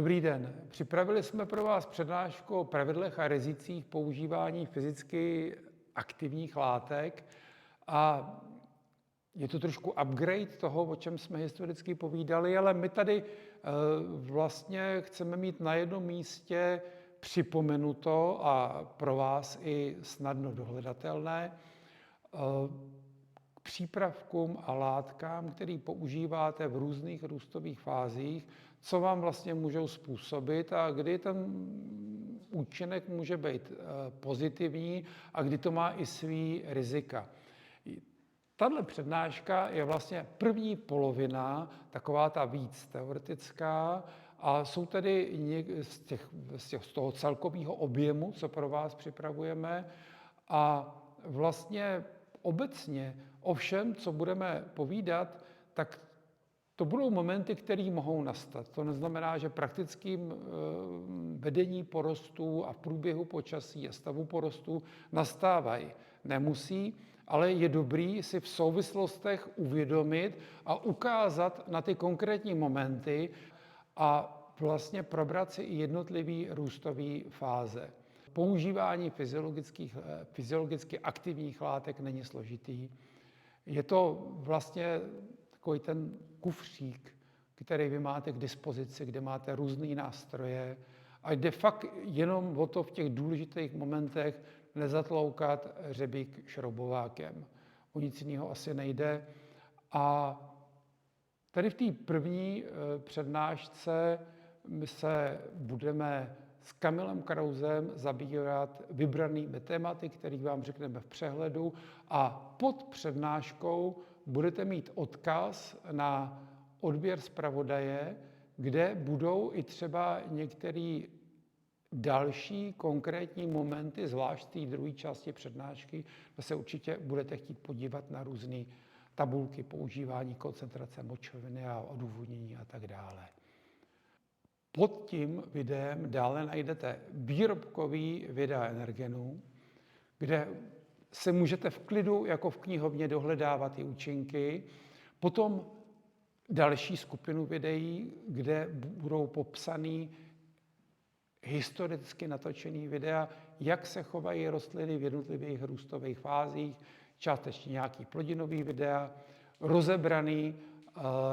Dobrý den. Připravili jsme pro vás přednášku o pravidlech a rizicích používání fyzicky aktivních látek a je to trošku upgrade toho, o čem jsme historicky povídali, ale my tady vlastně chceme mít na jednom místě připomenuto a pro vás i snadno dohledatelné k přípravkům a látkám, které používáte v různých růstových fázích, co vám vlastně můžou způsobit a kdy ten účinek může být pozitivní a kdy to má i svý rizika. Tahle přednáška je vlastně první polovina, taková ta víc teoretická, a jsou tady z toho celkového objemu, co pro vás připravujeme, a vlastně obecně o všem, co budeme povídat, tak to budou momenty, které mohou nastat. To neznamená, že praktickým vedení porostů a v průběhu počasí a stavu porostů nastávají. Nemusí, ale je dobrý si v souvislostech uvědomit a ukázat na ty konkrétní momenty a vlastně probrat si i jednotlivý růstový fáze. Používání fyziologicky aktivních látek není složitý. Je to vlastně takový ten kufřík, který vy máte k dispozici, kde máte různé nástroje a jde fakt jenom o to v těch důležitých momentech nezatloukat hřebík šroubovákem. O nic jiného asi nejde. A tady v té první přednášce my se budeme s Kamilem Krausem zabývat vybranými tématy, které vám řekneme v přehledu, a pod přednáškou budete mít odkaz na odběr zpravodaje, kde budou i třeba některé další konkrétní momenty, zvlášť v té druhé části přednášky, kde se určitě budete chtít podívat na různé tabulky používání koncentrace močoviny a odůvodnění a tak dále. Pod tím videem dále najdete výrobkový videa Energenu, kde se můžete v klidu jako v knihovně dohledávat ty účinky. Potom další skupinu videí, kde budou popsaný historicky natočený videa, jak se chovají rostliny v jednotlivých růstových fázích, částečně nějaký plodinový videa, rozebraný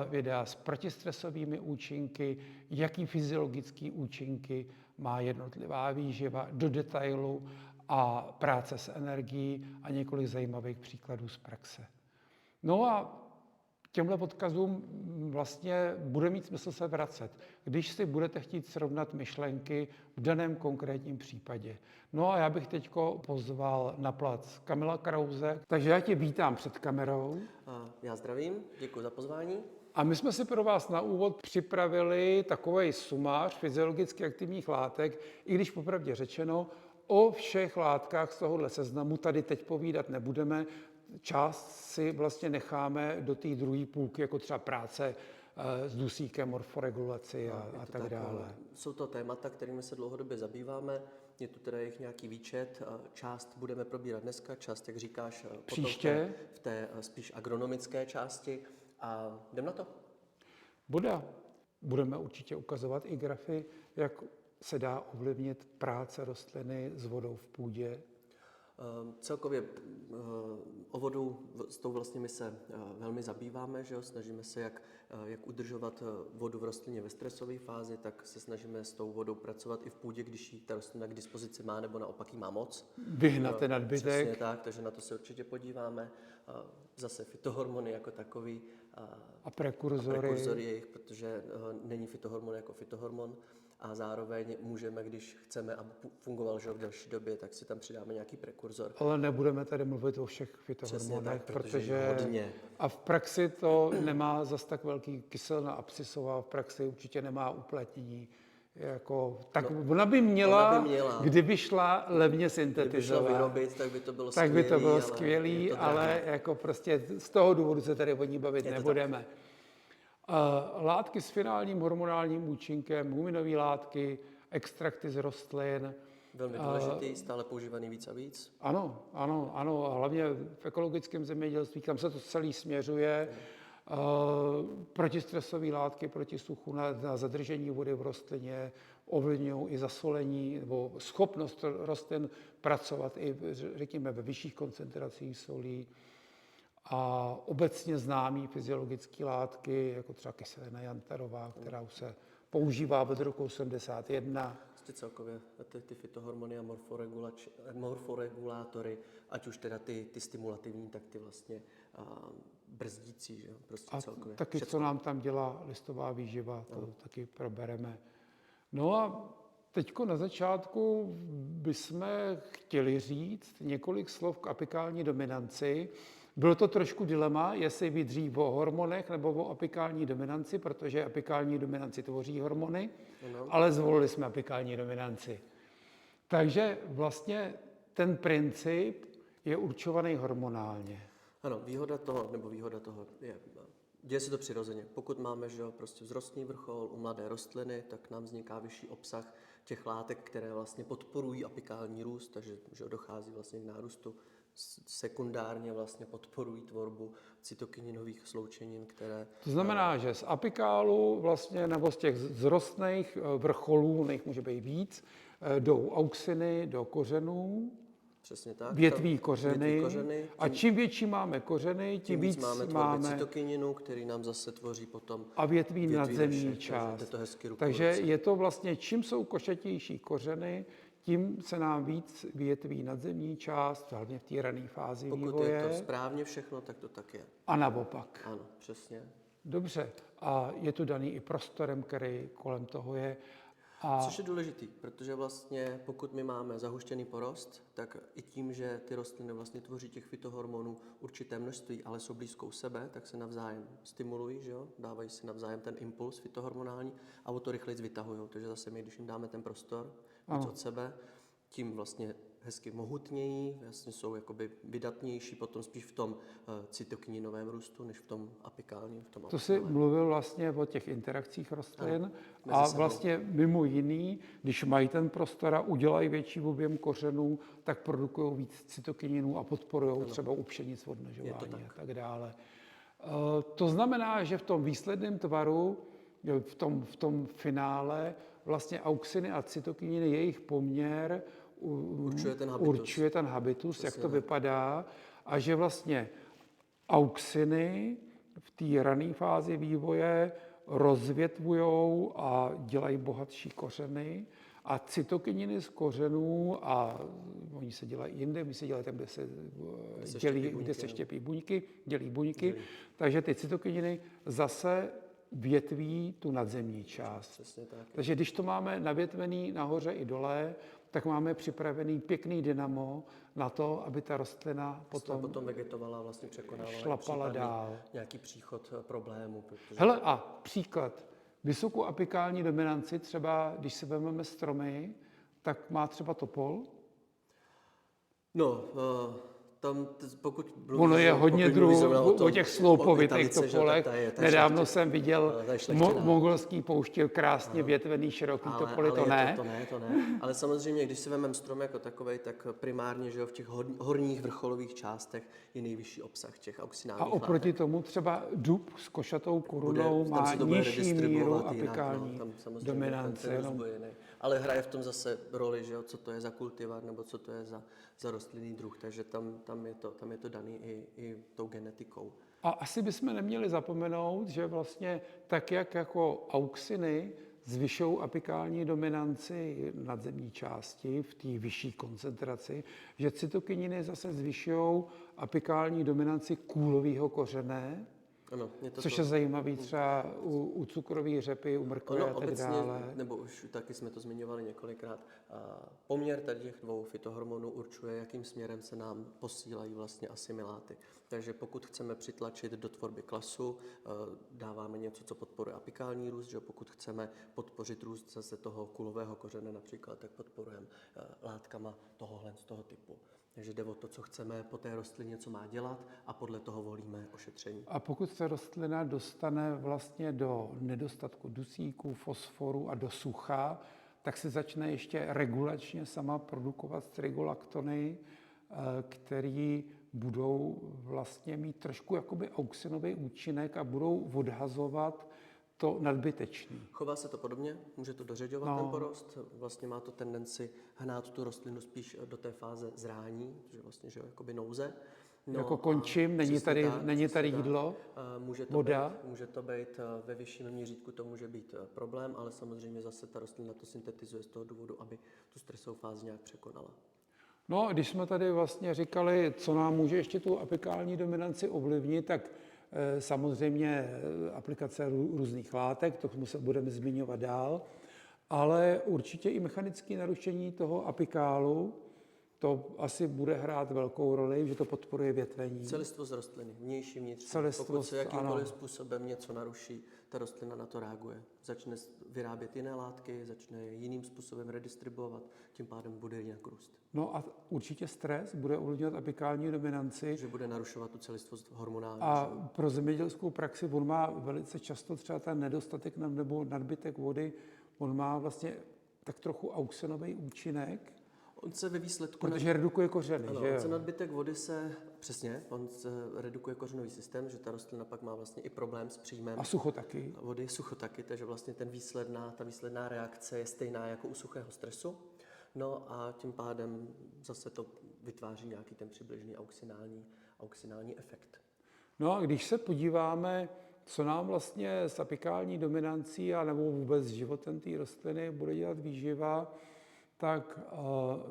videa s protistresovými účinky, jaký fyziologický účinky má jednotlivá výživa do detailu a práce s energií a několik zajímavých příkladů z praxe. No a těmhle odkazům vlastně bude mít smysl se vracet, když si budete chtít srovnat myšlenky v daném konkrétním případě. No a já bych teďko pozval na plac Kamila Krause, takže já tě vítám před kamerou. Já zdravím, děkuji za pozvání. A my jsme si pro vás na úvod připravili takový sumář fyziologicky aktivních látek, i když popravdě řečeno, o všech látkách z tohohle seznamu tady teď povídat nebudeme. Část si vlastně necháme do té druhé půlky, jako třeba práce s dusíkem, morforegulaci a tak dále. Jsou to témata, kterými se dlouhodobě zabýváme. Je tu teda jejich nějaký výčet. Část budeme probírat dneska, část, jak říkáš, příště v té spíš agronomické části. A jdem na to. Budeme určitě ukazovat i grafy, jak se dá ovlivnit práce rostliny s vodou v půdě. Celkově o vodu, s tou vlastně my se velmi zabýváme, že jo? Snažíme se jak udržovat vodu v rostlině ve stresové fázi, tak se snažíme s tou vodou pracovat i v půdě, když ji ta rostlina k dispozici má, nebo naopak ji má moc. Vyhnat ten nadbytek. Přesně tak, takže na to se určitě podíváme. Zase fytohormony jako takový. A prekurzory jejich, protože není fytohormon jako fytohormon. A zároveň můžeme, když chceme, aby fungoval v delší době, tak si tam přidáme nějaký prekurzor. Ale nebudeme tady mluvit o všech fytohormonech, protože hodně. A v praxi to nemá zas tak velký kyselina abscisová, v praxi určitě nemá uplatnění. Ona by měla, kdyby šla levně syntetizovat. Kdyby šla vyrobit, tak by to bylo tak skvělý. By to bylo skvělý, ale jako prostě z toho důvodu se tady o ní bavit nebudeme. Látky s finálním hormonálním účinkem, huminové látky, extrakty z rostlin. Velmi důležitý, stále používaný víc a víc. Ano, a hlavně v ekologickém zemědělství, kam se to celý směřuje. protistresové látky proti suchu na zadržení vody v rostlině, ovlivňují i zasolení nebo schopnost rostlin pracovat i, řekněme, ve vyšších koncentracích solí. A obecně známé fyziologické látky, jako třeba kyselina jantarová, která už se používá od roku 81. Prostě celkově ty fytohormony a morforegulátory, ať už teda ty stimulativní, tak ty vlastně brzdící, že jo? Prostě A celkově. taky, Všecko. co nám tam dělá listová výživa, to taky probereme. No a teďko na začátku bychom chtěli říct několik slov k apikální dominanci. Bylo to trošku dilema, jestli být dřív o hormonech nebo o apikální dominanci, protože apikální dominanci tvoří hormony, ale zvolili jsme apikální dominanci. Takže vlastně ten princip je určovaný hormonálně. Ano, výhoda toho je, děje se to přirozeně. Pokud máme, že jo, prostě vzrostný vrchol u mladé rostliny, tak nám vzniká vyšší obsah těch látek, které vlastně podporují apikální růst, takže že jo, dochází vlastně k nárůstu. Sekundárně vlastně podporují tvorbu cytokininových sloučenin, které... To znamená, že z apikálu vlastně, nebo z těch vzrostných vrcholů, nech může být víc, jdou auxiny do kořenů, Přesně tak. větví kořeny. A tím čím větší máme kořeny, tím víc máme cytokininu, který nám zase tvoří potom a větví nadzemní naše, část. to hezky ruku Takže je to vlastně, čím jsou košatější kořeny, tím se nám víc větví nadzemní část, hlavně v té rané fázi Pokud vývoje. je to správně všechno, tak to tak je. A naopak. Ano, přesně. Dobře. A je to daný i prostorem, který kolem toho je. A Což je důležitý, protože vlastně pokud my máme zahuštěný porost, tak i tím, že ty rostliny vlastně tvoří těch fytohormonů určité množství, ale jsou blízko u sebe, tak se navzájem stimulují, že jo? Dávají si navzájem ten impuls fytohormonální a o to rychleji vytahují. Takže zase my, když jim dáme ten prostor víc od sebe, tím vlastně hezky mohutnějí, vlastně jsou jakoby vydatnější potom spíš v tom cytokininovém růstu, než v tom apikálním. to si mluvil vlastně o těch interakcích rostlin mezi a sebou. vlastně mimo jiný, když mají ten prostor a udělají větší objem kořenů, tak produkují víc cytokininů a podporují třeba u pšenic odmnožování a tak dále. To znamená, že v tom výsledném tvaru, v tom finále, vlastně auxiny a cytokininy, jejich poměr určuje ten habitus, jak to vypadá, a že vlastně auxiny v té rané fázi vývoje rozvětvujou a dělají bohatší kořeny a cytokininy z kořenů, a oni se dělají jinde, my se dělají tam, kde se štěpí buňky, dělí buňky, takže ty cytokininy zase větví tu nadzemní část. Přesně tak. Takže když to máme navětvený nahoře i dole, tak máme připravený pěkný dynamo na to, aby ta rostlina potom vegetovala a vlastně překonávala šlapala dál. nějaký příchod problému. Protože... Hele, a příklad. Vysokou apikální dominanci, třeba když si vezmeme stromy, tak má třeba topol. No, tam pokud... Ono je hodně druhů o těch sloupovitých topolech. Nedávno jsem viděl mongolský pouštěl krásně větvený, široký topoly, to ne. To ne. Ale samozřejmě, když si vezmeme strom jako takovej, tak primárně, že v těch horních vrcholových částech je nejvyšší obsah těch auxinálních látek. A oproti tomu třeba dub s košatou korunou má nižší míru apikální dominance. Ale hraje v tom zase roli, že jo, co to je za kultivar nebo co to je za rostlinný druh, takže tam je to daný i tou genetikou. A asi bychom neměli zapomenout, že vlastně tak, jak jako auxiny zvyšují apikální dominanci nadzemní části v té vyšší koncentraci, že cytokininy zase zvyšují apikální dominanci kůlového kořene, ano, což je zajímavý třeba u cukrové řepy, u mrkve a tak dále. Nebo už taky jsme to zmiňovali několikrát. Poměr tady těch dvou fytohormonů určuje, jakým směrem se nám posílají vlastně asimiláty. Takže pokud chceme přitlačit do tvorby klasu, dáváme něco, co podporuje apikální růst, že pokud chceme podpořit růst zase toho kulového kořene například, tak podporujeme látkama z toho typu. Takže jde o to, co chceme po té rostlině, co má dělat, a podle toho volíme ošetření. A pokud se rostlina dostane vlastně do nedostatku dusíku, fosforu a do sucha, tak se začne ještě regulačně sama produkovat strigolaktony, který budou vlastně mít trošku jakoby auxinový účinek a budou odhazovat to nadbytečný. Chová se to podobně, může to dořeďovat ten porost, vlastně má to tendenci hnát tu rostlinu spíš do té fáze zrání, že vlastně, že jakoby nouze. No, jako končím, není tady jídlo, voda. Může to být ve vyšším měřítku, to může být problém, ale samozřejmě zase ta rostlina to syntetizuje z toho důvodu, aby tu stresovou fázi nějak překonala. No, když jsme tady vlastně říkali, co nám může ještě tu apikální dominanci ovlivnit, tak samozřejmě aplikace různých látek, to se budeme zmiňovat dál, ale určitě i mechanické narušení toho apikálu, to asi bude hrát velkou roli, že to podporuje větvení. Celistvost rostliny, vnější, vnitřní. Pokud se jakýmkoliv způsobem něco naruší, ta rostlina na to reaguje. Začne vyrábět jiné látky, začne je jiným způsobem redistribuovat, tím pádem bude nějak růst. No a určitě stres bude ovlivňovat apikální dominanci. Že bude narušovat tu celistvost hormonální. A pro zemědělskou praxi on má velice často třeba ten nedostatek nebo nadbytek vody, on má vlastně tak trochu auxinový účinek. On se ve výsledku... Protože redukuje kořeny, ano, že jo? nadbytek vody přesně, on se redukuje kořenový systém, že ta rostlina pak má vlastně i problém s příjmem. A sucho taky. Vody, sucho taky, takže vlastně ta výsledná reakce je stejná jako u suchého stresu. No a tím pádem zase to vytváří nějaký ten přibližný auxinální efekt. No a když se podíváme, co nám vlastně s apikální dominancí a nebo vůbec s životem té rostliny bude dělat výživa, tak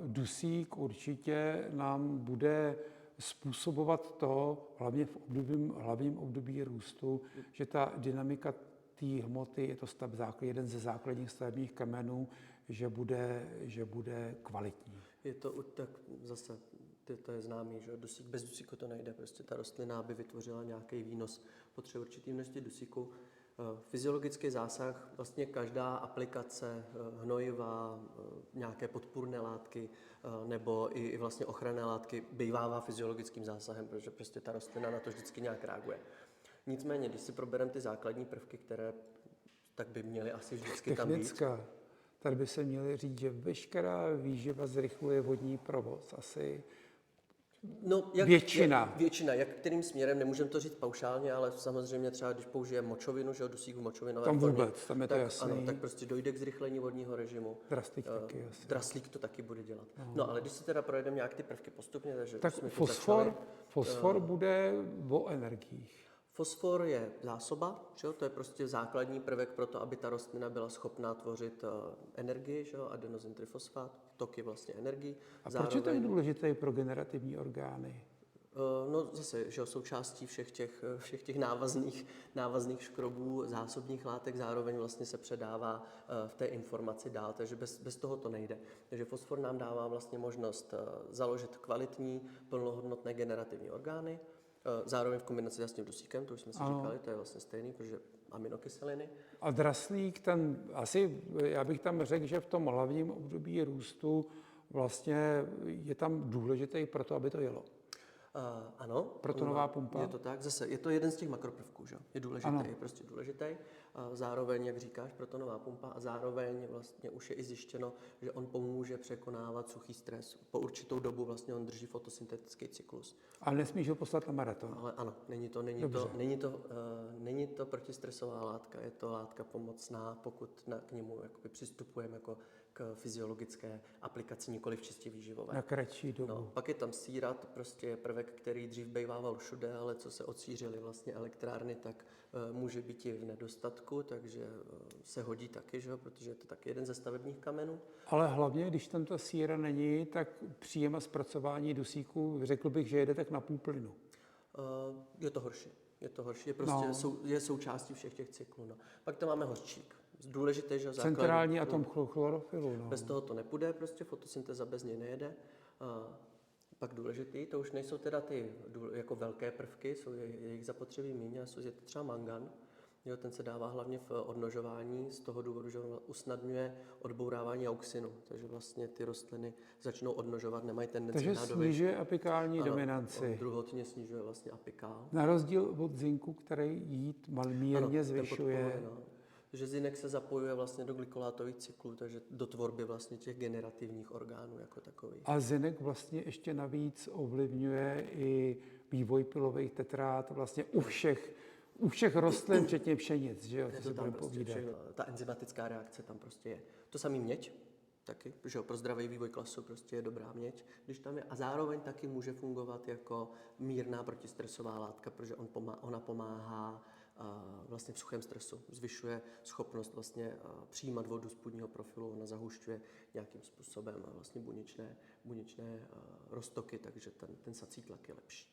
dusík určitě nám bude způsobovat to, hlavně v hlavním období růstu, že ta dynamika té hmoty, je to jeden ze základních stavebních kamenů, že bude kvalitní. Je to tak zase, to je známý, že dusík, bez dusíku to nejde, prostě ta rostlina, aby vytvořila nějaký výnos, potřebuje určitý množství dusíku. Fyziologický zásah, vlastně každá aplikace hnojiva, nějaké podpůrné látky nebo i vlastně ochranné látky bývává fyziologickým zásahem, protože prostě ta rostlina na to vždycky nějak reaguje. Nicméně, když si probereme ty základní prvky, které tak by měly asi vždycky tam být. Tady by se měly říct, že veškerá výživa zrychluje vodní provoz. Asi většina. Jak kterým směrem, nemůžeme to říct paušálně, ale samozřejmě třeba, když použijeme močovinu, že dusík v močovinové tam formě, vůbec, tam je to jasný. Ano, tak prostě dojde k zrychlení vodního režimu. Draslík to taky bude dělat. No, ale když si teda projedeme nějak ty prvky postupně, takže tak jsme fosfor bude o energiích. Fosfor je zásoba, že? To je prostě základní prvek pro to, aby ta rostlina byla schopná tvořit energii, že? Adenosine trifosfát, toky vlastně energii. A proč je to důležité pro generativní orgány? No zase, že součástí všech těch návazných škrobů, zásobních látek, zároveň vlastně se předává v té informaci dál, takže bez toho to nejde. Takže fosfor nám dává vlastně možnost založit kvalitní, plnohodnotné generativní orgány, zároveň v kombinaci s tím dusíkem, to už jsme si říkali, to je vlastně stejný, protože aminokyseliny. A draslík, já bych tam řekl, že v tom hlavním období růstu vlastně je tam důležitý pro to, aby to jelo. Ano. Protonová pumpa. Je to tak, zase je to jeden z těch makroprvků, že? Je důležitý, je prostě důležitý. Zároveň, jak říkáš, protonová pumpa a zároveň vlastně už je i zjištěno, že on pomůže překonávat suchý stres. Po určitou dobu vlastně on drží fotosyntetický cyklus. Ale nesmíš ho poslat na maraton. Ale ano, není to protistresová látka, je to látka pomocná, pokud k němu přistupujeme jako k fyziologické aplikaci, nikoliv čistě výživové. Na kratší dobu. No, pak je tam sírat, prostě prvek, který dřív bývával všude, ale co se odsířily vlastně elektrárny, tak může být i v nedostatku, takže se hodí taky, že? Protože je to taky jeden ze stavebních kamenů. Ale hlavně, když tam ta síra není, tak příjem a zpracování dusíku, řekl bych, že jede tak na půl plynu. Je to horší. Je součástí všech těch cyklů. No. Pak tam máme hořčík. Důležité, že centrální atom chlorofilu. No. Bez toho to nepůjde, prostě fotosyntéza bez něj nejede. Pak důležitý, to už nejsou teda ty jako velké prvky, jsou jejich zapotřebí méně, je to třeba mangan. Jo, ten se dává hlavně v odmnožování z toho důvodu, že on usnadňuje odbourávání auxinu, takže vlastně ty rostliny začnou odmnožovat, nemají tendenci na Takže snižuje apikální dominanci. Druhotně snižuje vlastně apikál. Na rozdíl od zinku, který jít mírně zvyšuje. že zinek se zapojuje vlastně do glykolátových cyklů, takže do tvorby vlastně těch generativních orgánů jako takových. A zinek vlastně ještě navíc ovlivňuje i vývoj pilových tetrád vlastně u všech rostlin, včetně pšenic, že jo, Je co to si tam budeme prostě povídat. všechno, ta enzymatická reakce tam prostě je. To samý měď taky, že jo, pro zdravý vývoj klasu prostě je dobrá měď, když tam je. A zároveň taky může fungovat jako mírná protistresová látka, protože ona pomáhá vlastně v suchém stresu. Zvyšuje schopnost vlastně přijímat vodu z půdního profilu, ona zahušťuje nějakým způsobem vlastně buněčné roztoky, takže ten sací tlak je lepší.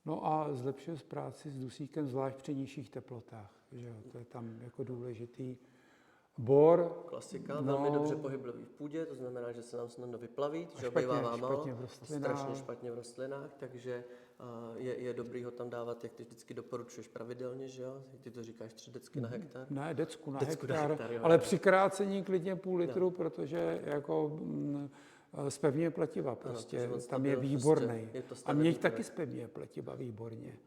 No a zlepšuje práci s dusíkem, zvlášť při nižších teplotách, že jo, to je tam jako důležitý. Bor. Klasika, velmi dobře pohyblový v půdě, to znamená, že se nám snadno vyplaví, že obývává málo, strašně špatně v rostlinách, takže je dobrý ho tam dávat, jak ty vždycky doporučuješ pravidelně, že jo? Ty to říkáš 3 decky na hektar? Ne, decku na hektar, jo, ale při krácení klidně půl litru, protože jako zpevňuje pletiva prostě, ano, tam je výborný. Prostě, a měď taky zpevňuje pletiva výborně.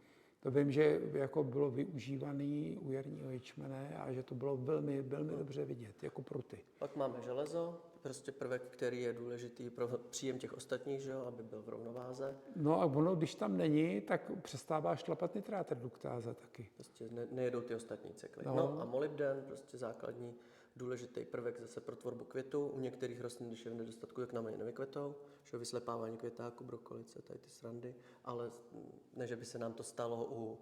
To vím, že jako bylo využívaný u jarního ječmene a že to bylo velmi, velmi dobře vidět, jako pruty. Pak máme železo, prostě prvek, který je důležitý pro příjem těch ostatních, že jo, aby byl v rovnováze. No a ono, když tam není, tak přestává šlapat nitrát reduktáza taky. Prostě nejedou ty ostatní cykly. No a molybden, prostě základní důležitý prvek zase pro tvorbu květu. U některých rostlin, když je v nedostatku, jak nám ani nevykvetou, že vyslepávání květáku, brokolice, tady ty srandy, ale ne, že by se nám to stalo u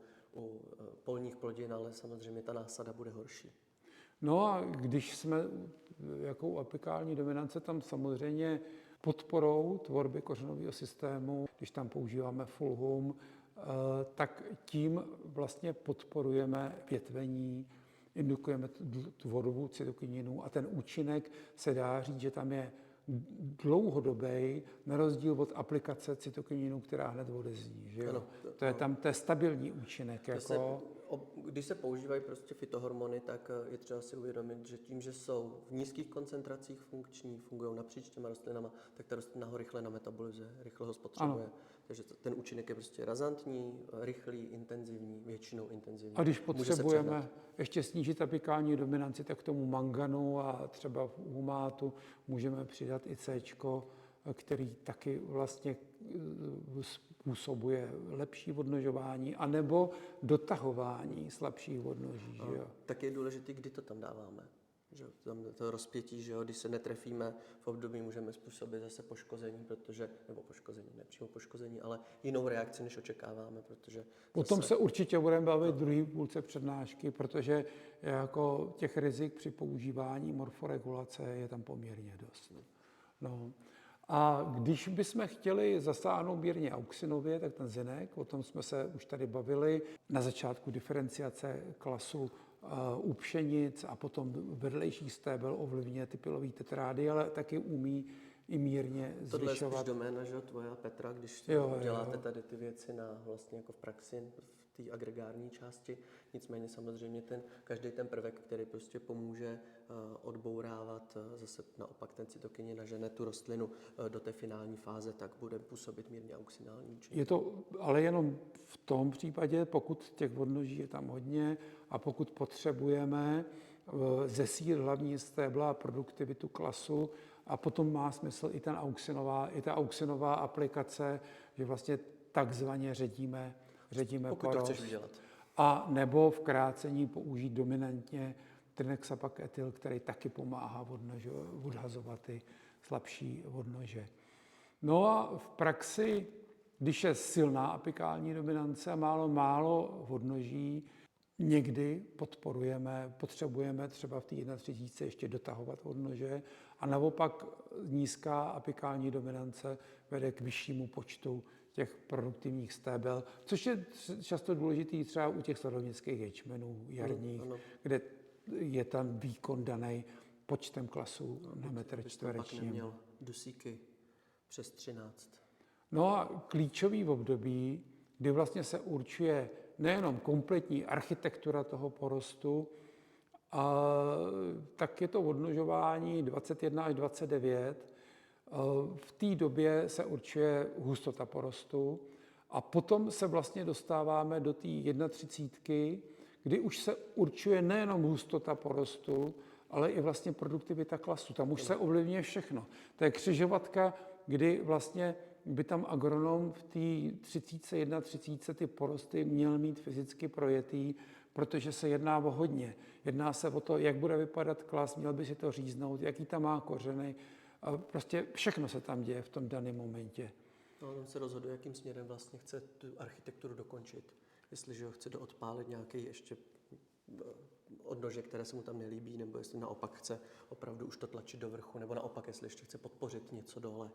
polních plodin, ale samozřejmě ta násada bude horší. No a když jsme jako u apikální dominance, tam samozřejmě podporou tvorby kořenového systému, když tam používáme fulhum, tak tím vlastně podporujeme větvení, indukujeme tvorbu cytokininů a ten účinek se dá říct, že tam je dlouhodobý, na rozdíl od aplikace cytokininu, která hned odezní. Že jo? Ano, to je tam stabilní účinek. Když se používají prostě fytohormony, tak je třeba si uvědomit, že tím, že jsou v nízkých koncentracích funkční, fungují napříč těma rostlinama, tak ta rostlina ho rychle nametabolizuje, rychle ho spotřebuje. Ano. Takže ten účinek je prostě razantní, rychlý, intenzivní, většinou intenzivní. A když potřebujeme ještě snížit apikální dominanci, tak k tomu manganu a třeba v humátu můžeme přidat i C, který taky vlastně způsobuje lepší odnožování anebo dotahování slabších odnoží. Že jo? Tak je důležité, kdy to tam dáváme. Že tam to rozpětí, že jo, když se netrefíme v období, můžeme způsobit zase poškození, nebo poškození, nepřímo poškození, ale jinou reakci, než očekáváme, protože... O tom se určitě budeme bavit v druhé půlce přednášky, protože jako těch rizik při používání morforegulace je tam poměrně dost. No. A když bychom chtěli zasáhnout mírně auxinově, tak ten zinek, o tom jsme se už tady bavili, na začátku diferenciace klasu u pšenic a potom vedlejší stébel ovlivňuje ty pilové tetrády, ale taky umí i mírně zvyšovat. Tohle je spíš doména, že tvoje a Petra, když děláte tady ty věci na vlastně jako v praxi, v té agregární části. Nicméně samozřejmě každý ten prvek, který prostě pomůže odbourávat zase naopak ten cytokinin nažene tu rostlinu do té finální fáze, tak bude působit mírně auxinální účinek. Je to ale jenom v tom případě, pokud těch odnoží je tam hodně a pokud potřebujeme zesílit hlavní stébla a produktivitu klasu, a potom má smysl i ta auxinová aplikace, že vlastně takzvaně ředíme pokud porost. To chceš udělat. A nebo v krácení použít dominantně trinexapaketyl, který taky pomáhá odhazovat ty slabší odnože. No a v praxi, když je silná apikální dominance a málo odnoží, někdy potřebujeme třeba v té 31 ještě dotahovat odnože a naopak nízká apikální dominance vede k vyššímu počtu těch produktivních stébel, což je často důležitý třeba u těch sladovnických ječmenů jarních, kde je tam výkon daný počtem klasů na metr čtvereční. Pak neměl dusíky přes 13. No a klíčový období, kdy vlastně se určuje nejenom kompletní architektura toho porostu, tak je to odnožování 21 až 29. V té době se určuje hustota porostu a potom se vlastně dostáváme do té 31, kdy už se určuje nejenom hustota porostu, ale i vlastně produktivita klasu. Tam už se ovlivňuje všechno. To je křižovatka, kdy vlastně by tam agronom v té 30, 31 ty porosty měl mít fyzicky projetý, protože se jedná o hodně. Jedná se o to, jak bude vypadat klas, měl by si to říznout, jaký tam má kořeny. A prostě všechno se tam děje v tom daném momentě. No, on se rozhoduje, jakým směrem vlastně chce tu architekturu dokončit. Jestliže ho chce doodpálit nějaký ještě odnože, které se mu tam nelíbí, nebo jestli naopak chce opravdu už to tlačit do vrchu, nebo naopak, jestli ještě chce podpořit něco dole.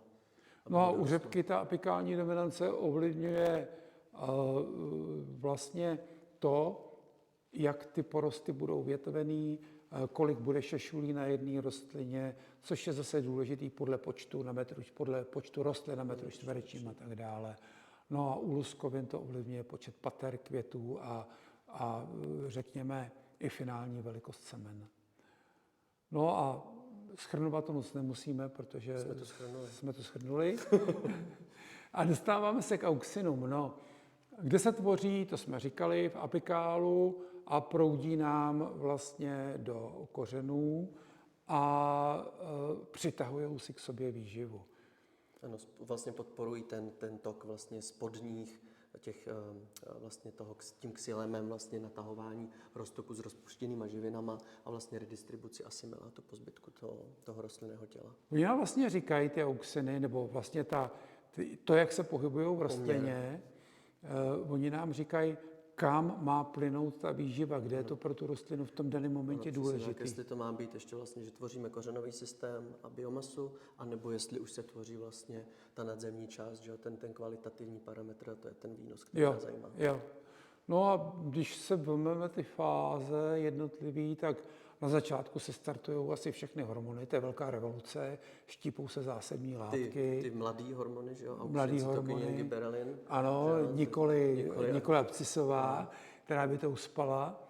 No a u řepky ta apikální dominance ovlivňuje vlastně to, jak ty porosty budou větvený, kolik bude šešulí na jedné rostlině, což je zase důležitý podle počtu rostlin na metru čtverečním a tak dále. No a u luskovin to ovlivňuje počet pater, květů a řekněme i finální velikost semen. No a shrnovat to moc nemusíme, protože jsme to shrnuli. A dostáváme se k auxinům. No, kde se tvoří, to jsme říkali, v apikálu a proudí nám vlastně do kořenů a přitahují si k sobě výživu. Ano, vlastně podporují ten tok vlastně spodních vlastně tím xylemem vlastně natahování roztoku s rozpuštěnýma živinama a vlastně redistribuci asymilátu po zbytku toho rostlinného těla. Oni nám vlastně říkají ty auxiny, nebo vlastně to, jak se pohybují v rostlině, oni nám říkají, kam má plynout ta výživa, kde je to pro tu rostlinu v tom daném momentě důležité. Jestli to má být ještě vlastně, že tvoříme kořenový systém a biomasu, anebo jestli už se tvoří vlastně ta nadzemní část, že ten kvalitativní parametr, to je ten výnos, který nás zajímá. Jo. No a když se vezmeme ty fáze jednotlivý, tak na začátku se startují asi všechny hormony, to je velká revoluce, štípou se zásadní látky. Ty mladý hormony, že jo? Mladý hormony. Giberelin. Ano, nikoli abscisová, která by to uspala.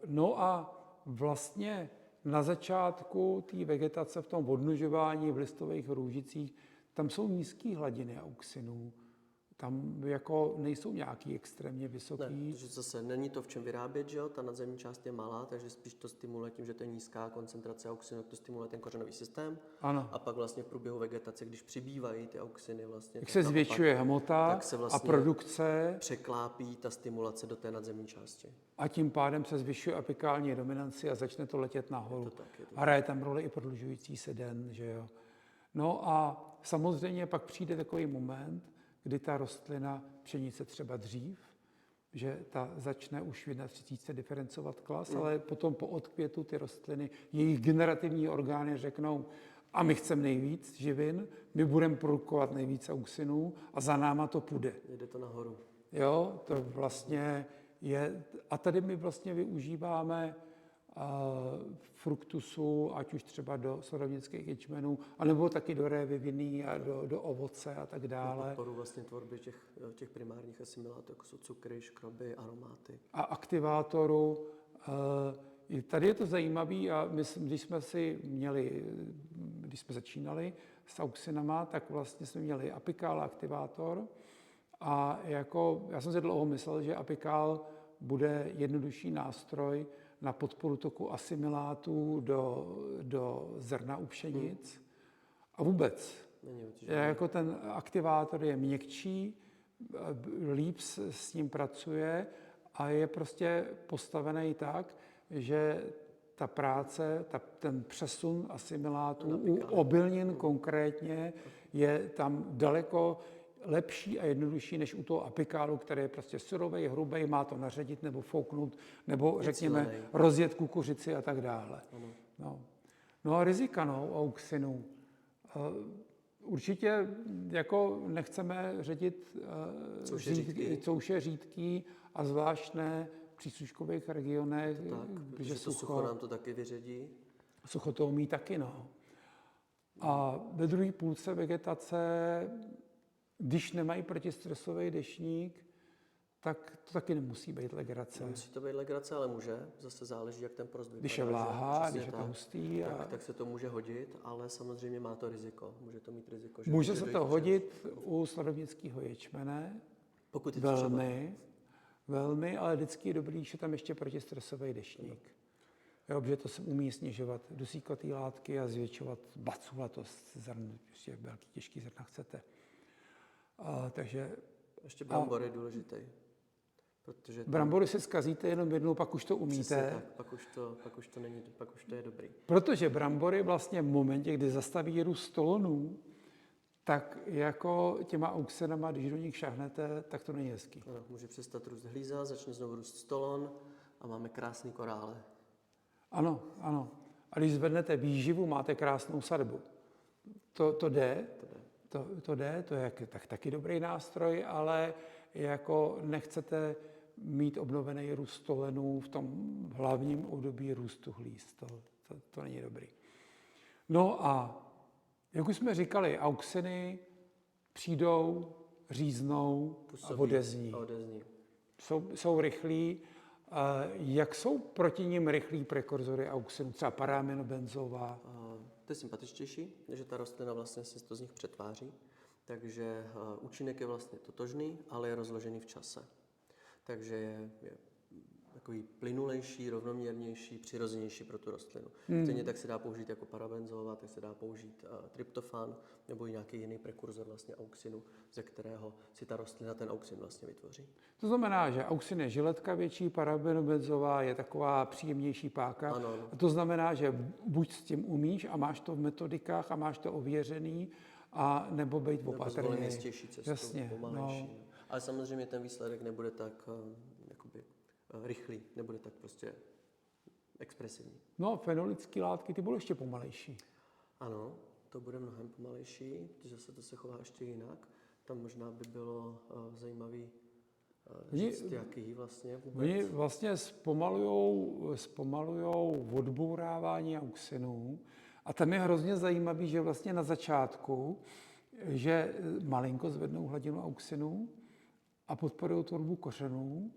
No a vlastně na začátku té vegetace v tom odnožování v listových růžicích, tam jsou nízké hladiny auxinů. Tam jako nejsou nějaký extrémně vysoký. Ne, protože zase není to v čem vyrábět, že jo? Ta nadzemní část je malá, takže spíš to stimuluje tím, že to je nízká koncentrace auxinu, to stimuluje ten kořenový systém. Ano. A pak vlastně v průběhu vegetace, když přibývají ty auxiny vlastně, jak se zvětšuje hmota vlastně a produkce, překlápí ta stimulace do té nadzemní části. A tím pádem se zvyšuje apikální dominanci a začne to letět nahoru. Je to tak. A hraje tam roli i prodlužující se den, že jo. No a samozřejmě pak přijde takový moment, kdy ta rostlina pšenice třeba dřív, že ta začne už v 31 diferencovat klas, ale potom po odkvětu ty rostliny, jejich generativní orgány řeknou, a my chceme nejvíc živin, my budeme produkovat nejvíc auxinů a za náma to půjde. Jde to nahoru. Jo, to vlastně je, a tady my vlastně využíváme fruktusu, ať už třeba do sladovnických ječmenů, anebo taky do révy vinný a do ovoce a tak dále. Podporu vlastně tvorby těch primárních asimilátů, jako jsou cukry, škroby, aromáty. A aktivátoru. Tady je to zajímavé a my, když jsme začínali s auxinama, tak vlastně jsme měli apikál a aktivátor. A já jsem si dlouho myslel, že apikál bude jednodušší nástroj na podporu toku asimilátů do zrna u pšenic. A vůbec. Jako ten aktivátor je měkčí, líp s ním pracuje a je prostě postavený tak, že ta práce, ten přesun asimilátů u obilnin konkrétně je tam daleko lepší a jednodušší než u toho apikálu, který je prostě surovej, hrubej, má to naředit nebo fouknout, nebo řekněme rozjet kukuřici a tak dále. No a rizika auxinů. Určitě jako nechceme ředit co už je řídký a zvlášť ne v přísluškových regionech, protože to sucho nám to taky vyředí. Sucho to umí taky, no. A ve druhé půlce vegetace, když nemají protistresový deštník, tak to taky nemusí být legrace. Nemusí to být legrace, ale může. Zase záleží, jak ten porost vypadá. Když je vláha, když je to hustý. Tak se to může hodit, ale samozřejmě má to riziko. Může to mít riziko. Že může se to hodit u sladovnického ječmene, pokud je velmi, velmi, ale vždycky je dobrý, že tam ještě protistresový deštník. Jo, protože to se umí snižovat dusíkové látky a zvětšovat baculatost zrn, prostě jak velký těžký zrna chcete. Takže Ještě brambor je důležitý. Protože brambory se zkazíte jenom jednou, pak už to přesně umíte. tak, pak už to je dobrý. Protože brambory vlastně v momentě, kdy zastaví růst stolonů, tak jako těma auxinama, když do nich šahnete, tak to není hezký. Ano, může přestat růst hlíza, začne znovu růst stolon a máme krásný korále. Ano, ano. A když zvednete výživu, máte krásnou sadbu. To jde, to jde, to je taky dobrý nástroj, ale jako nechcete mít obnovený růst stolenů v tom hlavním období růstu hlíz. To není dobrý. No a jak už jsme říkali, auxiny přijdou, říznou a odezní. Jsou rychlí. Jak jsou proti nim rychlí prekurzory auxinu, třeba paraminobenzová? To je sympatičtější, že ta rostlina vlastně se to z nich přetváří, takže účinek je vlastně totožný, ale je rozložený v čase. Takže je takový plynulejší, rovnoměrnější, přirozenější pro tu rostlinu. Stejně tak se dá použít jako parabenzolová, tak se dá použít tryptofan nebo i nějaký jiný prekurzor vlastně auxinu, ze kterého si ta rostlina ten auxin vlastně vytvoří. To znamená, že auxin je žiletka větší, parabenobenzová je taková příjemnější páka. Ano. A to znamená, že buď s tím umíš a máš to v metodikách a máš to ověřený, a nebo být opatrný. Nebo jistější cestou, jasně, pomalejší. No. Ale samozřejmě ten výsledek nebude tak jakoby rychlý, nebude tak prostě expresivní. No, fenolické látky, ty budou ještě pomalejší. Ano, to bude mnohem pomalejší, protože to se chová ještě jinak. Tam možná by bylo zajímavý říct, jaký vlastně vůbec. Oni vlastně zpomalujou odbourávání auxinů. A tam je hrozně zajímavý, že vlastně na začátku, že malinko zvednou hladinu auxinů a podporují tvorbu kořenů.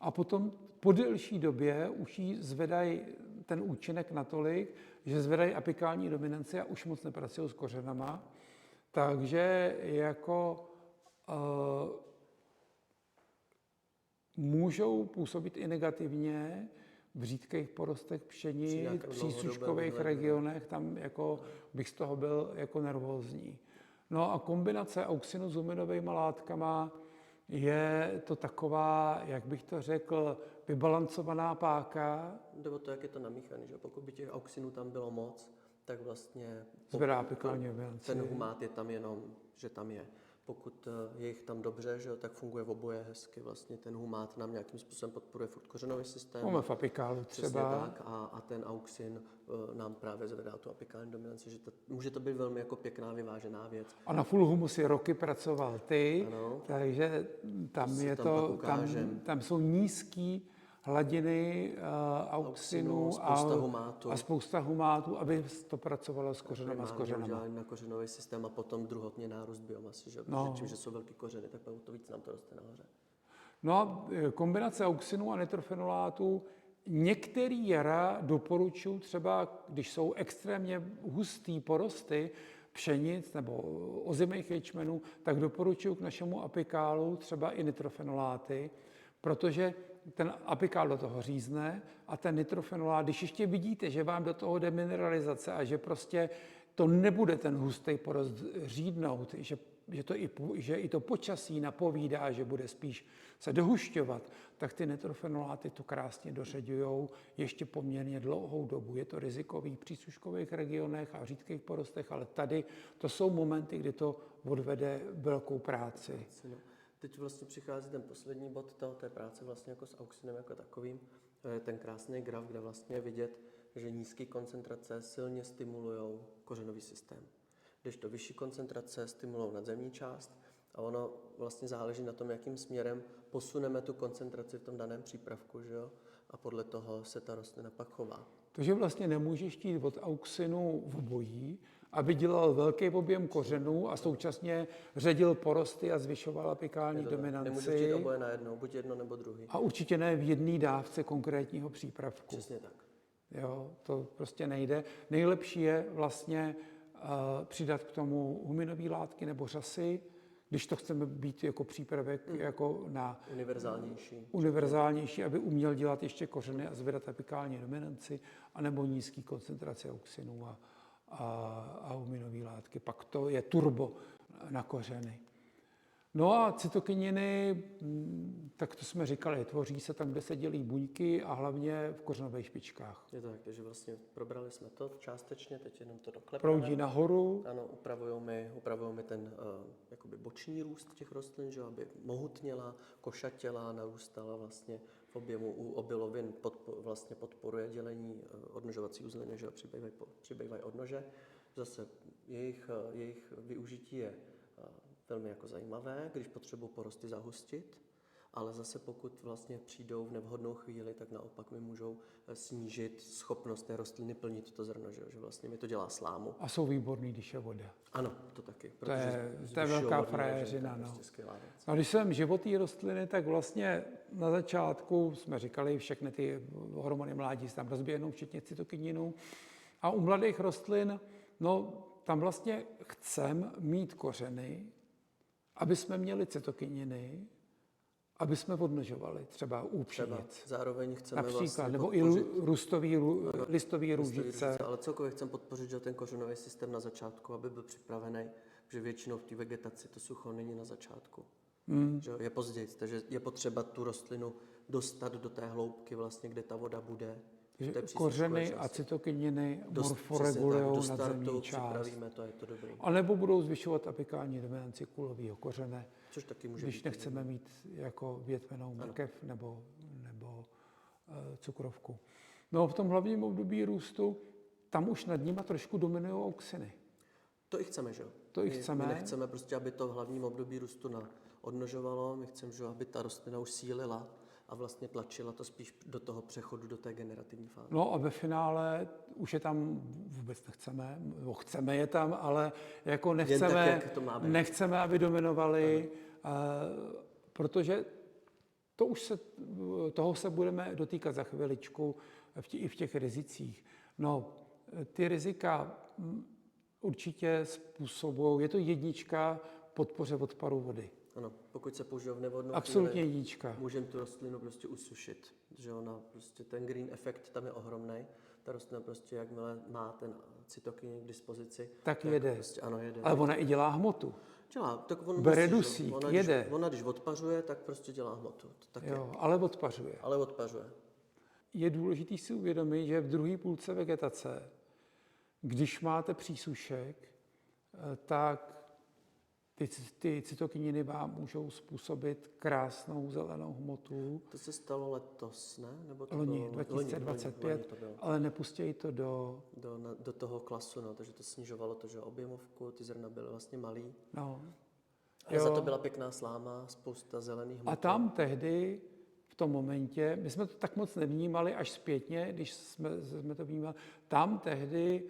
A potom po delší době už jí zvedají ten účinek natolik, že zvedají apikální dominanci a už moc nepracují s kořenama. Takže jako můžou působit i negativně v řídkých porostech pšenic, v přísuškových regionech, tam jako bych z toho byl jako nervózní. No a kombinace auxinu s huminovými látkama je to taková, jak bych to řekl, vybalancovaná páka. Jde o to, jak je to namíchaný, že pokud by těch auxinů tam bylo moc, tak vlastně zvedá apikální dominanci. Ten humát je tam jenom, že tam je. Pokud je jich tam dobře, že, tak funguje v oboje hezky. Vlastně ten humát nám nějakým způsobem podporuje furt kořenový systém. Máme v apikálu třeba. Tak, a ten auxin nám právě zvedá tu apikální dominanci, že může to být velmi jako pěkná, vyvážená věc. A na full humus roky pracoval ty, ano, takže tam jsou nízký hladiny auxinu a spousta humátů, aby to pracovalo s kořenama, s kořenama. Na kořenový systém a potom druhotně nárůst biomasy, že? Čím, že jsou velký kořeny, tak to víc nám to roste nahoře. No a kombinace auxinu a nitrofenolátů některý jara doporučuji třeba, když jsou extrémně hustý porosty pšenic nebo ozimých ječmenů, tak doporučuji k našemu apikálu třeba i nitrofenoláty, protože ten apikál do toho řízne a ten nitrofenolát, když ještě vidíte, že vám do toho jde mineralizace a že prostě to nebude ten hustý porost řídnout, že i to počasí napovídá, že bude spíš se dohušťovat, tak ty nitrofenoláty to krásně dořeďujou ještě poměrně dlouhou dobu. Je to rizikový v přísuškových regionech a v řídkých porostech, ale tady to jsou momenty, kdy to odvede velkou práci. Teď vlastně přichází ten poslední bod té práce vlastně jako s auxinem jako takovým. Ten krásný graf, kde vlastně je vidět, že nízké koncentrace silně stimulují kořenový systém. Kdežto vyšší koncentrace stimulují nadzemní část a ono vlastně záleží na tom, jakým směrem posuneme tu koncentraci v tom daném přípravku, že jo? A podle toho se ta rostlina pak chová. Takže vlastně nemůžeš chtít od auxinu v obojí, aby dělal velký objem kořenů a současně ředil porosty a zvyšoval apikální dominanci. Nemůžeš chtít oboje najednou, buď jedno nebo druhý. A určitě ne v jedné dávce konkrétního přípravku. Přesně tak. Jo, to prostě nejde. Nejlepší je vlastně přidat k tomu huminové látky nebo řasy, když to chceme být jako přípravek jako na univerzálnější, aby uměl dělat ještě kořeny a zvedat apikální dominanci, anebo nízký koncentrace auxinů a uminové látky. Pak to je turbo na kořeny. No a cytokininy, tak to jsme říkali, tvoří se tam, kde se dělí buňky a hlavně v kořenových špičkách. Je to tak, takže vlastně probrali jsme to částečně, teď jenom to doklepneme. Proudí nahoru. Ano, upravujeme ten jakoby boční růst těch rostlin, že aby mohutněla, košatěla, narůstala vlastně v objemu u obilovin, vlastně podporuje dělení odnožovací uzliny, že přibývají odnože. Zase jejich využití je velmi jako zajímavé, když potřebuji porosty zahustit, ale zase pokud vlastně přijdou v nevhodnou chvíli, tak naopak mi můžou snížit schopnost té rostliny plnit to zrno, že vlastně mi to dělá slámu. A jsou výborný, když je voda. Ano, to taky. To je velká frajeřina. No. Prostě A když jsem životní rostliny, tak vlastně na začátku jsme říkali, všechny ty hormony mládí se tam rozběhnou, včetně cytokininu. A u mladých rostlin, no tam vlastně chceme mít kořeny, aby jsme měli cytokininy, aby jsme odmnožovali třeba u pšenic. Zároveň chceme například, vlastně nebo i listový růžice. Ale celkově chceme podpořit, že ten kořenový systém na začátku, aby byl připravený, že většinou v té vegetaci to sucho není na začátku. Že je později, takže je potřeba tu rostlinu dostat do té hloubky, vlastně, kde ta voda bude. Kořeny a cytokininy morforegulují nadzemní část. To, je to dobrý. A nebo budou zvyšovat apikální dominanci kulového kořene, což taky může když být nechceme mít jako větvenou mrkev nebo cukrovku. No v tom hlavním období růstu, tam už nad nima trošku dominují auxiny. To i chceme, že jo? To i chceme. My nechceme prostě, aby to v hlavním období růstu odnožovalo, my chceme, že aby ta rostlina už sílila a vlastně tlačila to spíš do toho přechodu, do té generativní fáze. No a ve finále už je tam vůbec nechceme, chceme je tam, ale jako nechceme, aby dominovali, protože toho se budeme dotýkat za chviličku i v těch rizicích. No, ty rizika určitě způsobují, je to jednička podpoře odparu vody. Ano, pokud se použije v nevhodnou absolutně jednička. Můžeme tu rostlinu prostě usušit, že ona prostě ten green efekt tam je ohromný. Ta rostlina prostě, jakmile má ten cytokin k dispozici, tak jede. Prostě, ano, jede. Ale ona i dělá hmotu. Dělá, tak on bere dusík, jede. Ona když odpařuje, tak prostě dělá hmotu. Tak jo, ale odpařuje. Je důležité si uvědomit, že v druhé půlce vegetace, když máte přísušek, tak ty cytokininy vám můžou způsobit krásnou zelenou hmotu. To se stalo letos, ne? Nebo to loni, 2025, ale nepustějí to do toho klasu, no, takže to snižovalo to, že objemovku, ty zrna byly vlastně malý. No. Ale za to byla pěkná sláma, spousta zelených hmot. A tam tehdy, v tom momentě, my jsme to tak moc nevnímali až zpětně, když jsme to vnímali, tam tehdy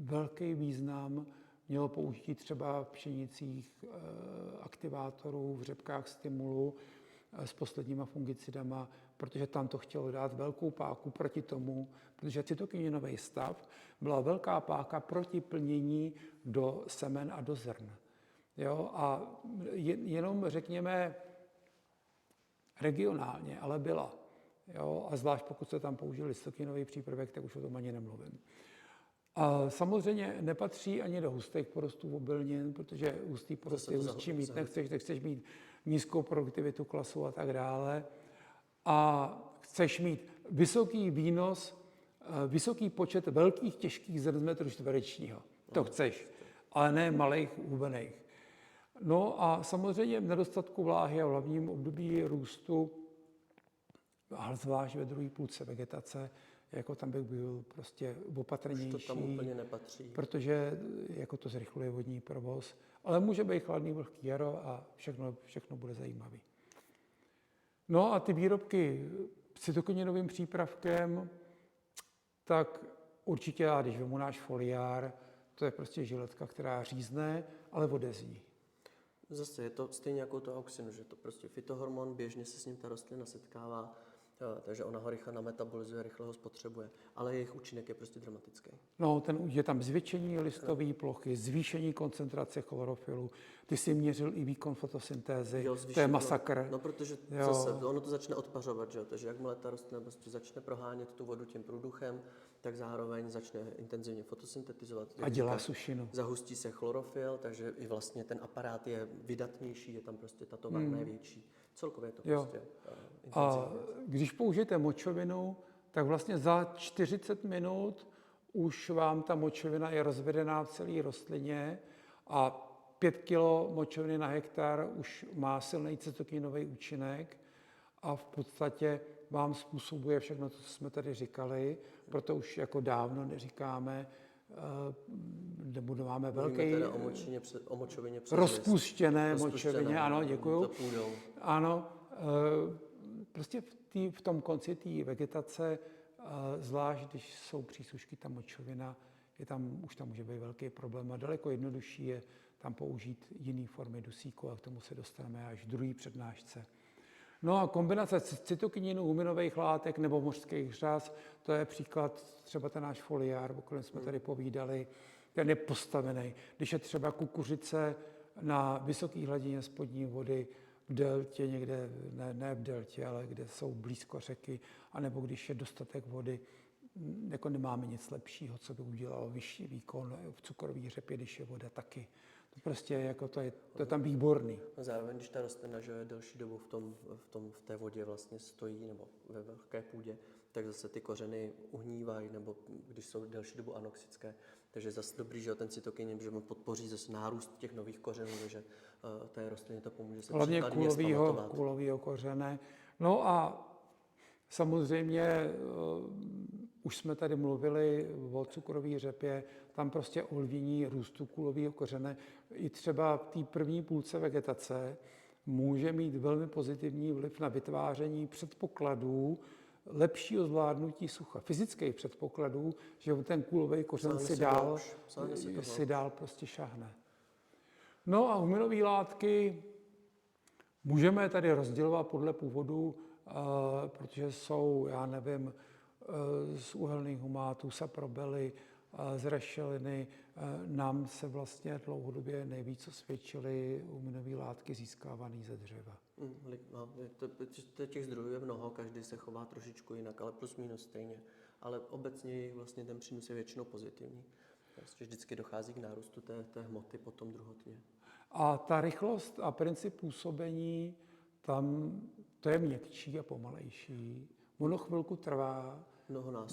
velký význam mělo použití třeba v pšenicích aktivátorů, v řepkách stimulu s posledníma fungicidama, protože tam to chtělo dát velkou páku proti tomu, protože cytokininový stav byla velká páka proti plnění do semen a do zrn. Jo? A jenom řekněme regionálně, ale byla. Jo? A zvlášť pokud se tam použili cytokinový přípravek, tak už o tom ani nemluvím. A samozřejmě nepatří ani do hustých porostů obilnin, protože hustý porosty hustší mít nechceš, tak chceš mít nízkou produktivitu klasu a tak dále. A chceš mít vysoký výnos, vysoký počet velkých těžkých zrn z metru čtverečního. To chceš, ale ne malých hubených. No a samozřejmě v nedostatku vláhy a v hlavním období růstu, ale zvlášť ve druhé půlce vegetace, jako tam bych byl prostě opatrnější. Už to tam úplně nepatří. Protože jako to zrychluje vodní provoz. Ale může být chladný, vlhký jaro a všechno bude zajímavé. No a ty výrobky s cytokininovým přípravkem, tak určitě, já když vemu náš foliár, to je prostě žiletka, která řízne, ale odezní. Zase je to stejně jako to auxin, že to prostě fytohormon, běžně se s ním ta rostlina setkává. takže ona ho rychle nametabolizuje, rychle ho spotřebuje. Ale jejich účinek je prostě dramatický. No, je tam zvětšení listové plochy, zvýšení koncentrace chlorofilu. Ty jsi měřil i výkon fotosyntézy, Jo, to je masakr. No, protože Jo. zase ono to začne odpařovat, že jo? Takže jakmile ta rostlina prostě začne prohánět tu vodu tím průduchem, tak zároveň začne intenzivně fotosyntetizovat. A dělá sušinu. Zahustí se chlorofil, takže i vlastně ten aparát je vydatnější, je tam prostě ta továrna je větší. Celkově je to Jo. prostě A intenzivně. když použijete močovinu, tak vlastně za 40 minut už vám ta močovina je rozvedená v celé rostlině a 5 kg močoviny na hektar už má silný cytokinový účinek a v podstatě vám způsobuje všechno to, co jsme tady říkali, proto už jako dávno neříkáme, nebo máme velký Mluvíme teda o močovině přes rozpuštěné Rozpuštěné, močovině, ano, děkuju. to půjdou. Ano, prostě v tom konci té vegetace, zvlášť když jsou přísušky, ta močovina, už tam může být velký problém a daleko jednodušší je tam použít jiné formy dusíku a k tomu se dostaneme až v druhé přednášce. No a kombinace cytokininu, huminových látek nebo mořských řas, to je příklad třeba ten náš foliár, o kterém jsme tady povídali, ten je postavený. Když je třeba kukuřice na vysoké hladině spodní vody, v deltě někde, ne v deltě, ale kde jsou blízko řeky, anebo když je dostatek vody, jako nemáme nic lepšího, co by udělalo vyšší výkon v cukrové řepě, když je voda taky. To prostě jako to je tam výborný. A zároveň, když ta rostlina že je delší dobu v té vodě vlastně stojí nebo ve vlhké půdě, tak zase ty kořeny uhnívají, nebo když jsou delší dobu anoxické. Takže zase dobrý, že ten cytokinin, že mu podpoří zase nárůst těch nových kořenů, takže té rostlině to pomůže se Hlavně příkladně zpamatovat. kulovýho kořene. No a samozřejmě už jsme tady mluvili o cukrové řepě, tam prostě ovlivnění růstu kulového kořene i třeba v té první půlce vegetace může mít velmi pozitivní vliv na vytváření předpokladů lepšího zvládnutí sucha, fyzických předpokladů, že ten kulový kořen si dál prostě šahne. No a huminové látky můžeme tady rozdělovat podle původu, protože jsou, já nevím, z uhelných humátů, saprobely, z rašeliny. Nám se vlastně dlouhodobě nejvíc osvědčily huminové látky získávané ze dřeva. No, těch zdrojů je mnoho, každý se chová trošičku jinak, ale plus minus stejně. Ale obecně vlastně ten přínos je většinou pozitivní. Vlastně vždycky dochází k nárůstu té hmoty potom druhotně. A ta rychlost a princip působení, tam to je měkčí a pomalejší. Ono chvilku trvá,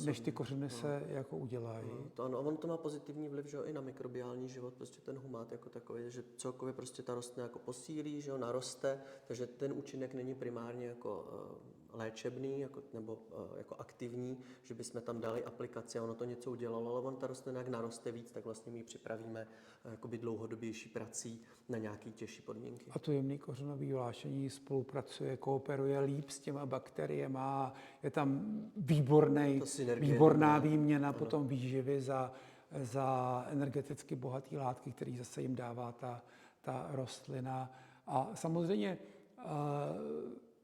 než ty kořeny se jako udělají. To ano, on to má pozitivní vliv, že jo, i na mikrobiální život, prostě ten humát jako takový, že celkově prostě ta rostlina jako posílí, že jo, naroste, takže ten účinek není primárně jako léčebný nebo jako aktivní, že bychom tam dali aplikaci a ono to něco udělalo, ale on ta rostlina jak naroste víc, tak vlastně my ji připravíme jakoby dlouhodobější prací na nějaké těžší podmínky. A to jemné kořenové vlášení spolupracuje, kooperuje líp s těma bakteriemi, je tam výborná výměna potom výživy za energeticky bohaté látky, které zase jim dává ta rostlina. A samozřejmě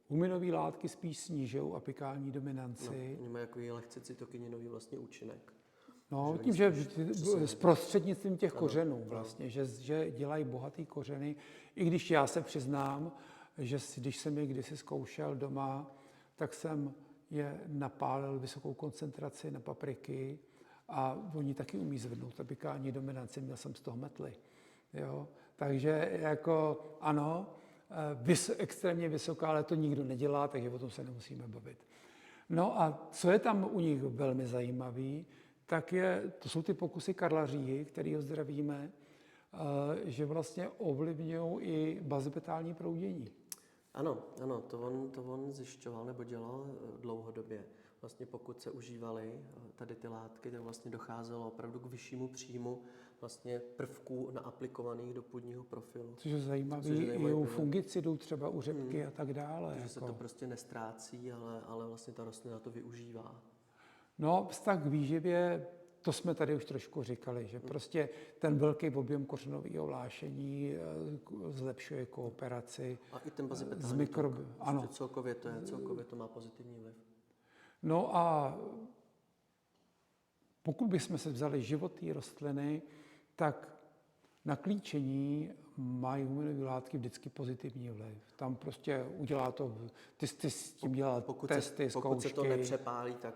huminové látky spíš snižují apikální dominanci. Oni mají jako lehce cytokininový vlastně účinek. No, tím, že s prostřednictvím těch kořenů vlastně, že dělají bohatý kořeny. I když já se přiznám, že když jsem je kdysi zkoušel doma, tak jsem je napálil vysokou koncentraci na papriky a oni taky umí zvednout apikální dominanci, měl jsem z toho metly. Jo? Takže jako ano, extrémně vysoká, ale to nikdo nedělá, takže o tom se nemusíme bavit. No a co je tam u nich velmi zajímavé, tak to jsou ty pokusy Karla Říhy, který ho zdravíme, že vlastně ovlivňují i bazibetální proudění. Ano, to on zjišťoval nebo dělal dlouhodobě. Vlastně pokud se užívaly tady ty látky, tak vlastně docházelo opravdu k vyššímu příjmu vlastně prvků naaplikovaných do půdního profilu. Což je zajímavé i u fungicidů, třeba u řepky a tak dále. Takže se to prostě nestrácí, ale vlastně ta rostlina to využívá. No, vztah k výživě, to jsme tady už trošku říkali, že prostě ten velký objem kořenového vlášení zlepšuje kooperaci. A i ten bazibetální ano. Celkově to má pozitivní vliv. No a pokud bychom se vzali život té rostliny, tak na klíčení mají huminové látky vždycky pozitivní vliv. Tam prostě udělá to, ty s tím dělal testy, zkoušky. Pokud se to nepřepálí, tak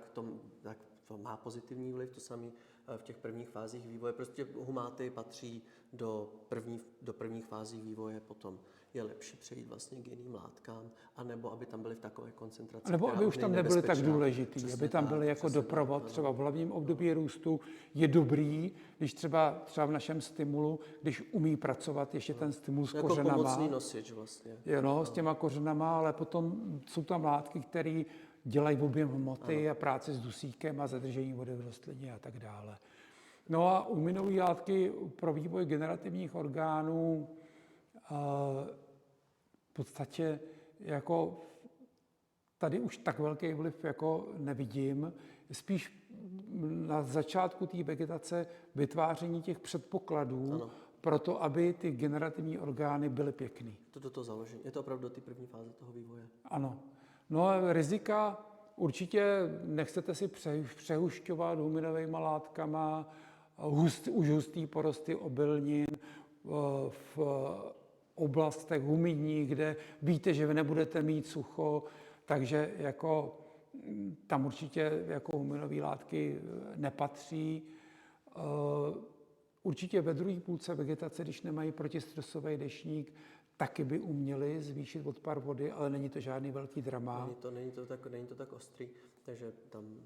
to má pozitivní vliv, to samé v těch prvních fázích vývoje. Prostě humáty patří do prvních fází vývoje, potom je lepší přejít vlastně k jiným látkám, anebo aby tam byly v takové koncentraci. Nebo aby už tam nebyly tak důležitý, aby tam byly jako doprovod. Třeba v hlavním období růstu je dobrý, když třeba v našem stimulu, když umí pracovat ještě ten stimul s jako kořenama. Jako pomocný nosič vlastně. S těma kořenama, ale potom jsou tam látky, které dělají objem hmoty a práci s dusíkem a zadržení vody v rostlině a tak dále. No a huminové látky pro vývoj generativních orgánů v podstatě jako tady už tak velký vliv jako nevidím. Spíš na začátku té vegetace vytváření těch předpokladů pro to, aby ty generativní orgány byly pěkný. To založení. Je to opravdu ty první fáze toho vývoje. Ano. No a rizika určitě nechcete si přehušťovat huminovými látkama, už hustý porosty obilnin v oblastech humidních, kde víte, že vy nebudete mít sucho, takže jako tam určitě jako huminové látky nepatří. Určitě ve druhé půlce vegetace, když nemají protistresový deštník, taky by uměli zvýšit odpar vody, ale není to žádný velký drama. Není to tak ostrý, takže tam...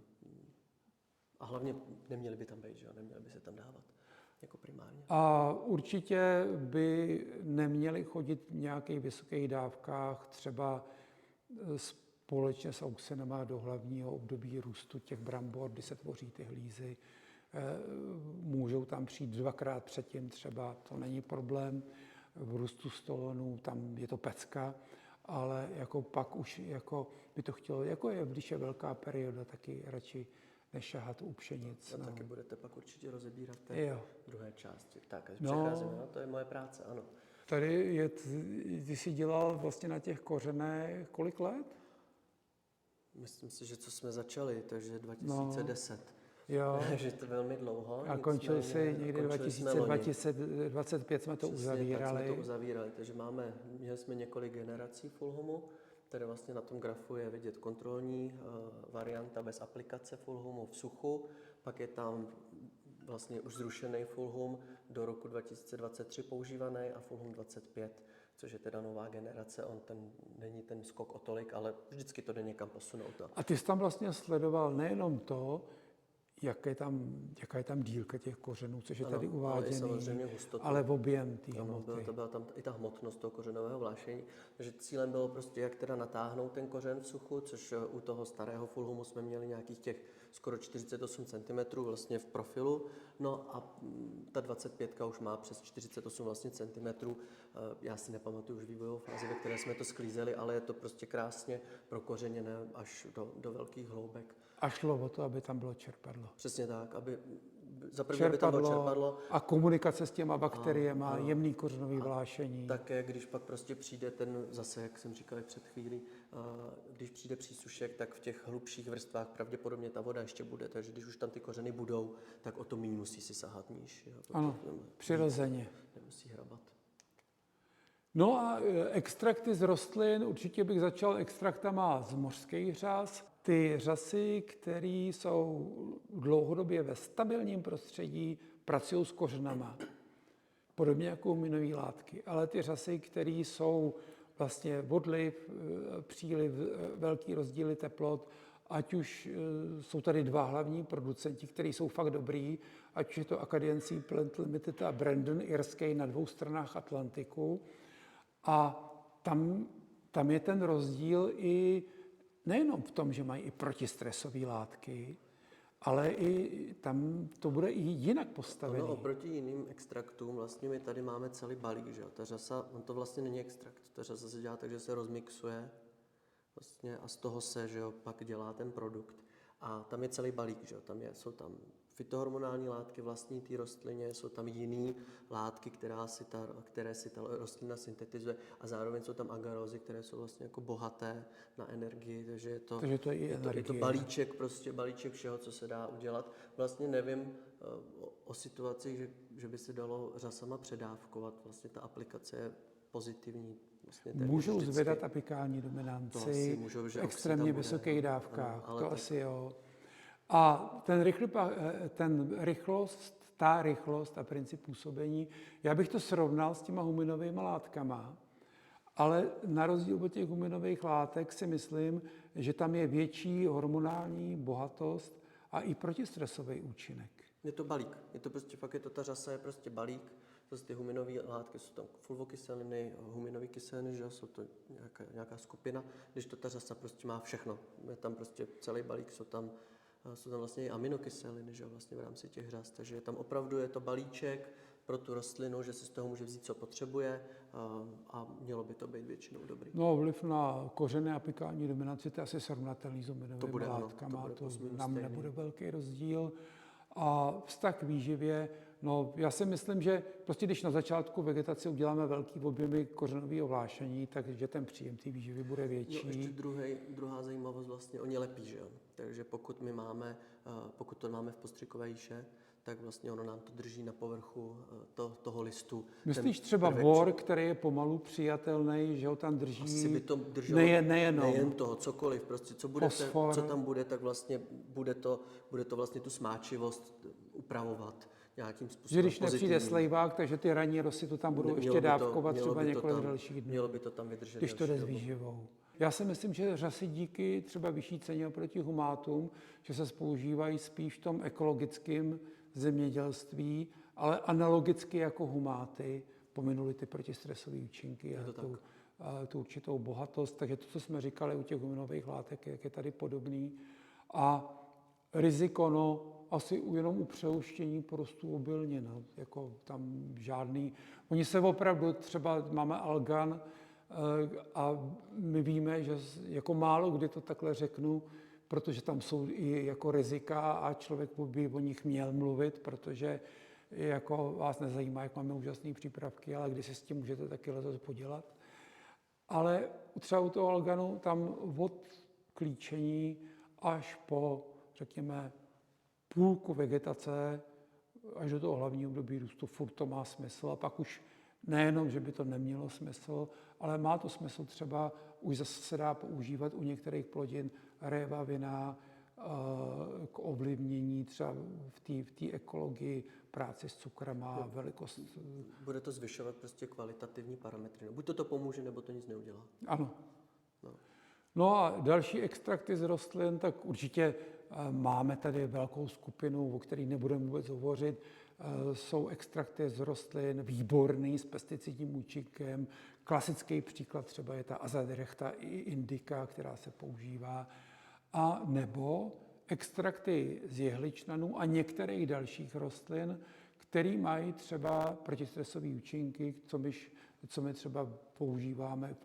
A hlavně neměli by tam být, že jo? Neměli by se tam dávat jako primárně. A určitě by neměli chodit v nějakých vysokých dávkách, třeba společně s auxinama do hlavního období růstu těch brambor, kdy se tvoří ty hlízy. Můžou tam přijít 2krát předtím třeba, to není problém. V růstu stolonů, tam je to pecka, ale jako pak už jako by to chtělo, jako je, když je velká perioda, taky radši nešahat u pšenic. A no. taky budete pak určitě rozebírat té druhé části. Tak, to je moje práce, ano. Tady ty jsi dělal vlastně na těch kořenech kolik let? Myslím si, že co jsme začali, takže 2010. Jo. že to velmi dlouho. A končili si někdy 2025 jsme to uzavírali. Tak jsme to uzavírali, takže měli jsme několik generací Fulhumu. Tady vlastně na tom grafu je vidět kontrolní varianta bez aplikace Fulhumu v suchu. Pak je tam vlastně už zrušený Fulhum do roku 2023 používaný a Fulhum 25, což je teda nová generace. Není ten skok o tolik, ale vždycky to jde někam posunout. A ty jsi tam vlastně sledoval nejenom to, jaká je tam dílka těch kořenů, což je tady uváděný, ale v objem té hmoty. Byla tam i ta hmotnost toho kořenového vlášení. Takže cílem bylo prostě, jak teda natáhnout ten kořen v suchu, což u toho starého Fulhumu jsme měli nějakých těch skoro 48 cm vlastně v profilu. No a ta 25 už má přes 48 vlastně centimetrů. Já si nepamatuju už vývojovou fázi, ve které jsme to sklízeli, ale je to prostě krásně prokořeněné až do velkých hloubek. A šlo o to, aby tam bylo čerpadlo. Přesně tak, aby tam bylo čerpadlo. A komunikace s těma bakteriemi, jemný kořenový vlášení. Také, když pak prostě přijde zase, jak jsem říkal před chvílí, když přijde přísušek, tak v těch hlubších vrstvách pravděpodobně ta voda ještě bude, takže když už tam ty kořeny budou, tak o to méně musí si sahat níž. Ano, přirozeně. Nemusí hrabat. No a extrakty z rostlin, určitě bych začal extraktama z mořských řas. Ty řasy, které jsou dlouhodobě ve stabilním prostředí, pracují s kořenama, podobně jako huminové látky. Ale ty řasy, které jsou vlastně odliv, příliv, velký rozdíly teplot, ať už jsou tady dva hlavní producenti, kteří jsou fakt dobrý, ať už je to Acadian Plant Limited a Brandon irský na dvou stranách Atlantiku. A tam je ten rozdíl i nejenom v tom, že mají i protistresové látky, ale i tam to bude i jinak postavené. Oproti jiným extraktům, vlastně my tady máme celý balík, že jo. Ta řasa, on to vlastně není extrakt, ta řasa se dělá tak, že se rozmixuje vlastně a z toho se, že jo, pak dělá ten produkt. A tam je celý balík, že jo? Jsou tam fytohormonální látky vlastní té rostlině, jsou tam jiné látky, které si ta rostlina syntetizuje a zároveň jsou tam agarózy, které jsou vlastně jako bohaté na energii, takže je to balíček všeho, co se dá udělat. Vlastně nevím o situacích, že by se dalo řasama předávkovat, vlastně ta aplikace je pozitivní. Vlastně můžou zvedat apikální dominanci v extrémně vysokých dávkách, ano, to asi jo. A ta rychlost a princip působení, já bych to srovnal s těma huminovými látkama, ale na rozdíl od těch huminových látek si myslím, že tam je větší hormonální bohatost a i protistresový účinek. Je to balík, ta řasa je prostě balík. Zase ty huminové látky jsou tam fulvokyseliny, huminové kyseliny, že jsou to nějaká skupina, když ta řasa prostě má všechno. Je tam prostě celý balík, jsou tam vlastně i aminokyseliny, že vlastně v rámci těch řas, takže tam opravdu je to balíček pro tu rostlinu, že si z toho může vzít, co potřebuje a mělo by to být většinou dobrý. No, vliv na kořeny apikální dominanci, to je asi srovnatelný s huminovými látkama, to nám nebude velký rozdíl. A vztah k výživě, no já si myslím, že prostě když na začátku vegetace uděláme velký objemy kořenového vlášení, takže ten příjem té výživy bude větší. No, ještě druhá zajímavost, vlastně oni lepí, že jo? Takže pokud to máme v postřikové jíše, tak vlastně ono nám to drží na povrchu toho listu. Myslíš třeba bor, který je pomalu přijatelný, že ho tam drží? Asi by to drželo nejen toho, cokoliv, prostě co tam bude, tak vlastně bude to vlastně tu smáčivost upravovat nějakým způsobem. Že když nepřijde slejvák, takže ty ranní rosy to tam budou ještě dávkovat třeba několik dalších dnů. Mělo by to tam vydržet. Když to jde s výživou. Já si myslím, že řasy díky třeba vyšší ceně oproti humátům, že se používají spíš v tom ekologickém zemědělství, ale analogicky jako humáty pominuli ty protistresové účinky a tu určitou bohatost. Takže to, co jsme říkali u těch huminových látek, jak je tady podobný. A riziko, no, asi jenom u přehuštění porostu obilnin, no, jako tam žádný. Oni se opravdu, třeba máme algan a my víme, že jako málo kdy to takhle řeknu, protože tam jsou i jako rizika a člověk by o nich měl mluvit, protože jako vás nezajímá, jak máme úžasné přípravky, ale když si s tím můžete taky letos podělat. Ale třeba u toho alganu tam od klíčení až po, řekněme, půlku vegetace až do toho hlavního období růstu furt to má smysl a pak už nejenom, že by to nemělo smysl, ale má to smysl třeba, už zase se dá používat u některých plodin réva vina k ovlivnění třeba v té ekologii, práci s cukrama, velikost. Bude to zvyšovat prostě kvalitativní parametry. No, buď to pomůže, nebo to nic neudělá. Ano. No a další extrakty z rostlin, tak určitě máme tady velkou skupinu, o kterých nebudeme vůbec hovořit. Jsou extrakty z rostlin výborný s pesticidním účinkem. Klasický příklad třeba je ta Azadirachta indica, která se používá. A nebo extrakty z jehličnanů a některých dalších rostlin, které mají třeba protistresové účinky, co my třeba používáme,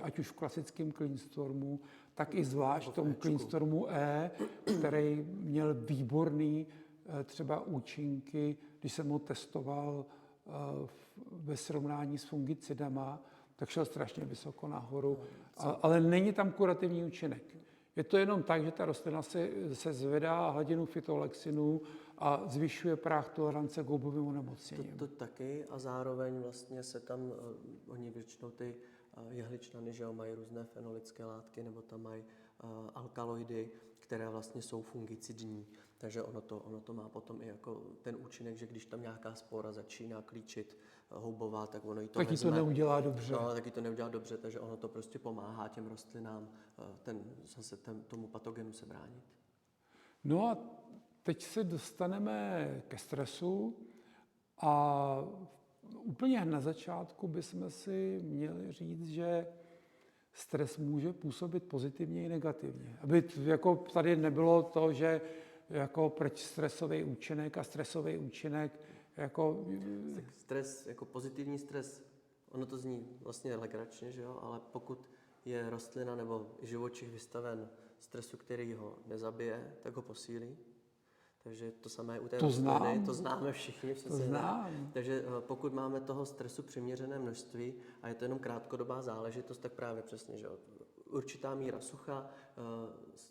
ať už v klasickém Cleanstormu, tak i zvlášť v tom Cleanstormu E, který měl výborný třeba účinky, když jsem ho testoval ve srovnání s fungicidama, tak šel strašně vysoko nahoru, ale není tam kurativní účinek. Je to jenom tak, že ta rostlina se zvedá hladinu fytolexinů a zvyšuje práh tolerance k houbovým onemocněním. To taky a zároveň vlastně se tam, oni většinou ty jehličnany, že mají různé fenolické látky nebo tam mají alkaloidy, které vlastně jsou fungicidní. Takže ono to má potom i jako ten účinek, že když tam nějaká spora začíná klíčit houbová, tak ono jí to taky to neudělá dobře. No, taky to neudělá dobře, takže ono to prostě pomáhá těm rostlinám tomu patogenu se bránit. No a teď se dostaneme ke stresu a úplně na začátku bychom si měli říct, že stres může působit pozitivně i negativně. Aby jako tady nebylo to, že jako stresový účinek a stresový účinek jako... Stres, jako pozitivní stres, ono to zní vlastně legračně, že jo? Ale pokud je rostlina nebo živočich vystaven stresu, který ho nezabije, tak ho posílí. Takže to samé u té To rostliny, znám. to známe všichni. To znám. Takže pokud máme toho stresu přiměřené množství a je to jenom krátkodobá záležitost, tak právě přesně, že jo, určitá míra sucha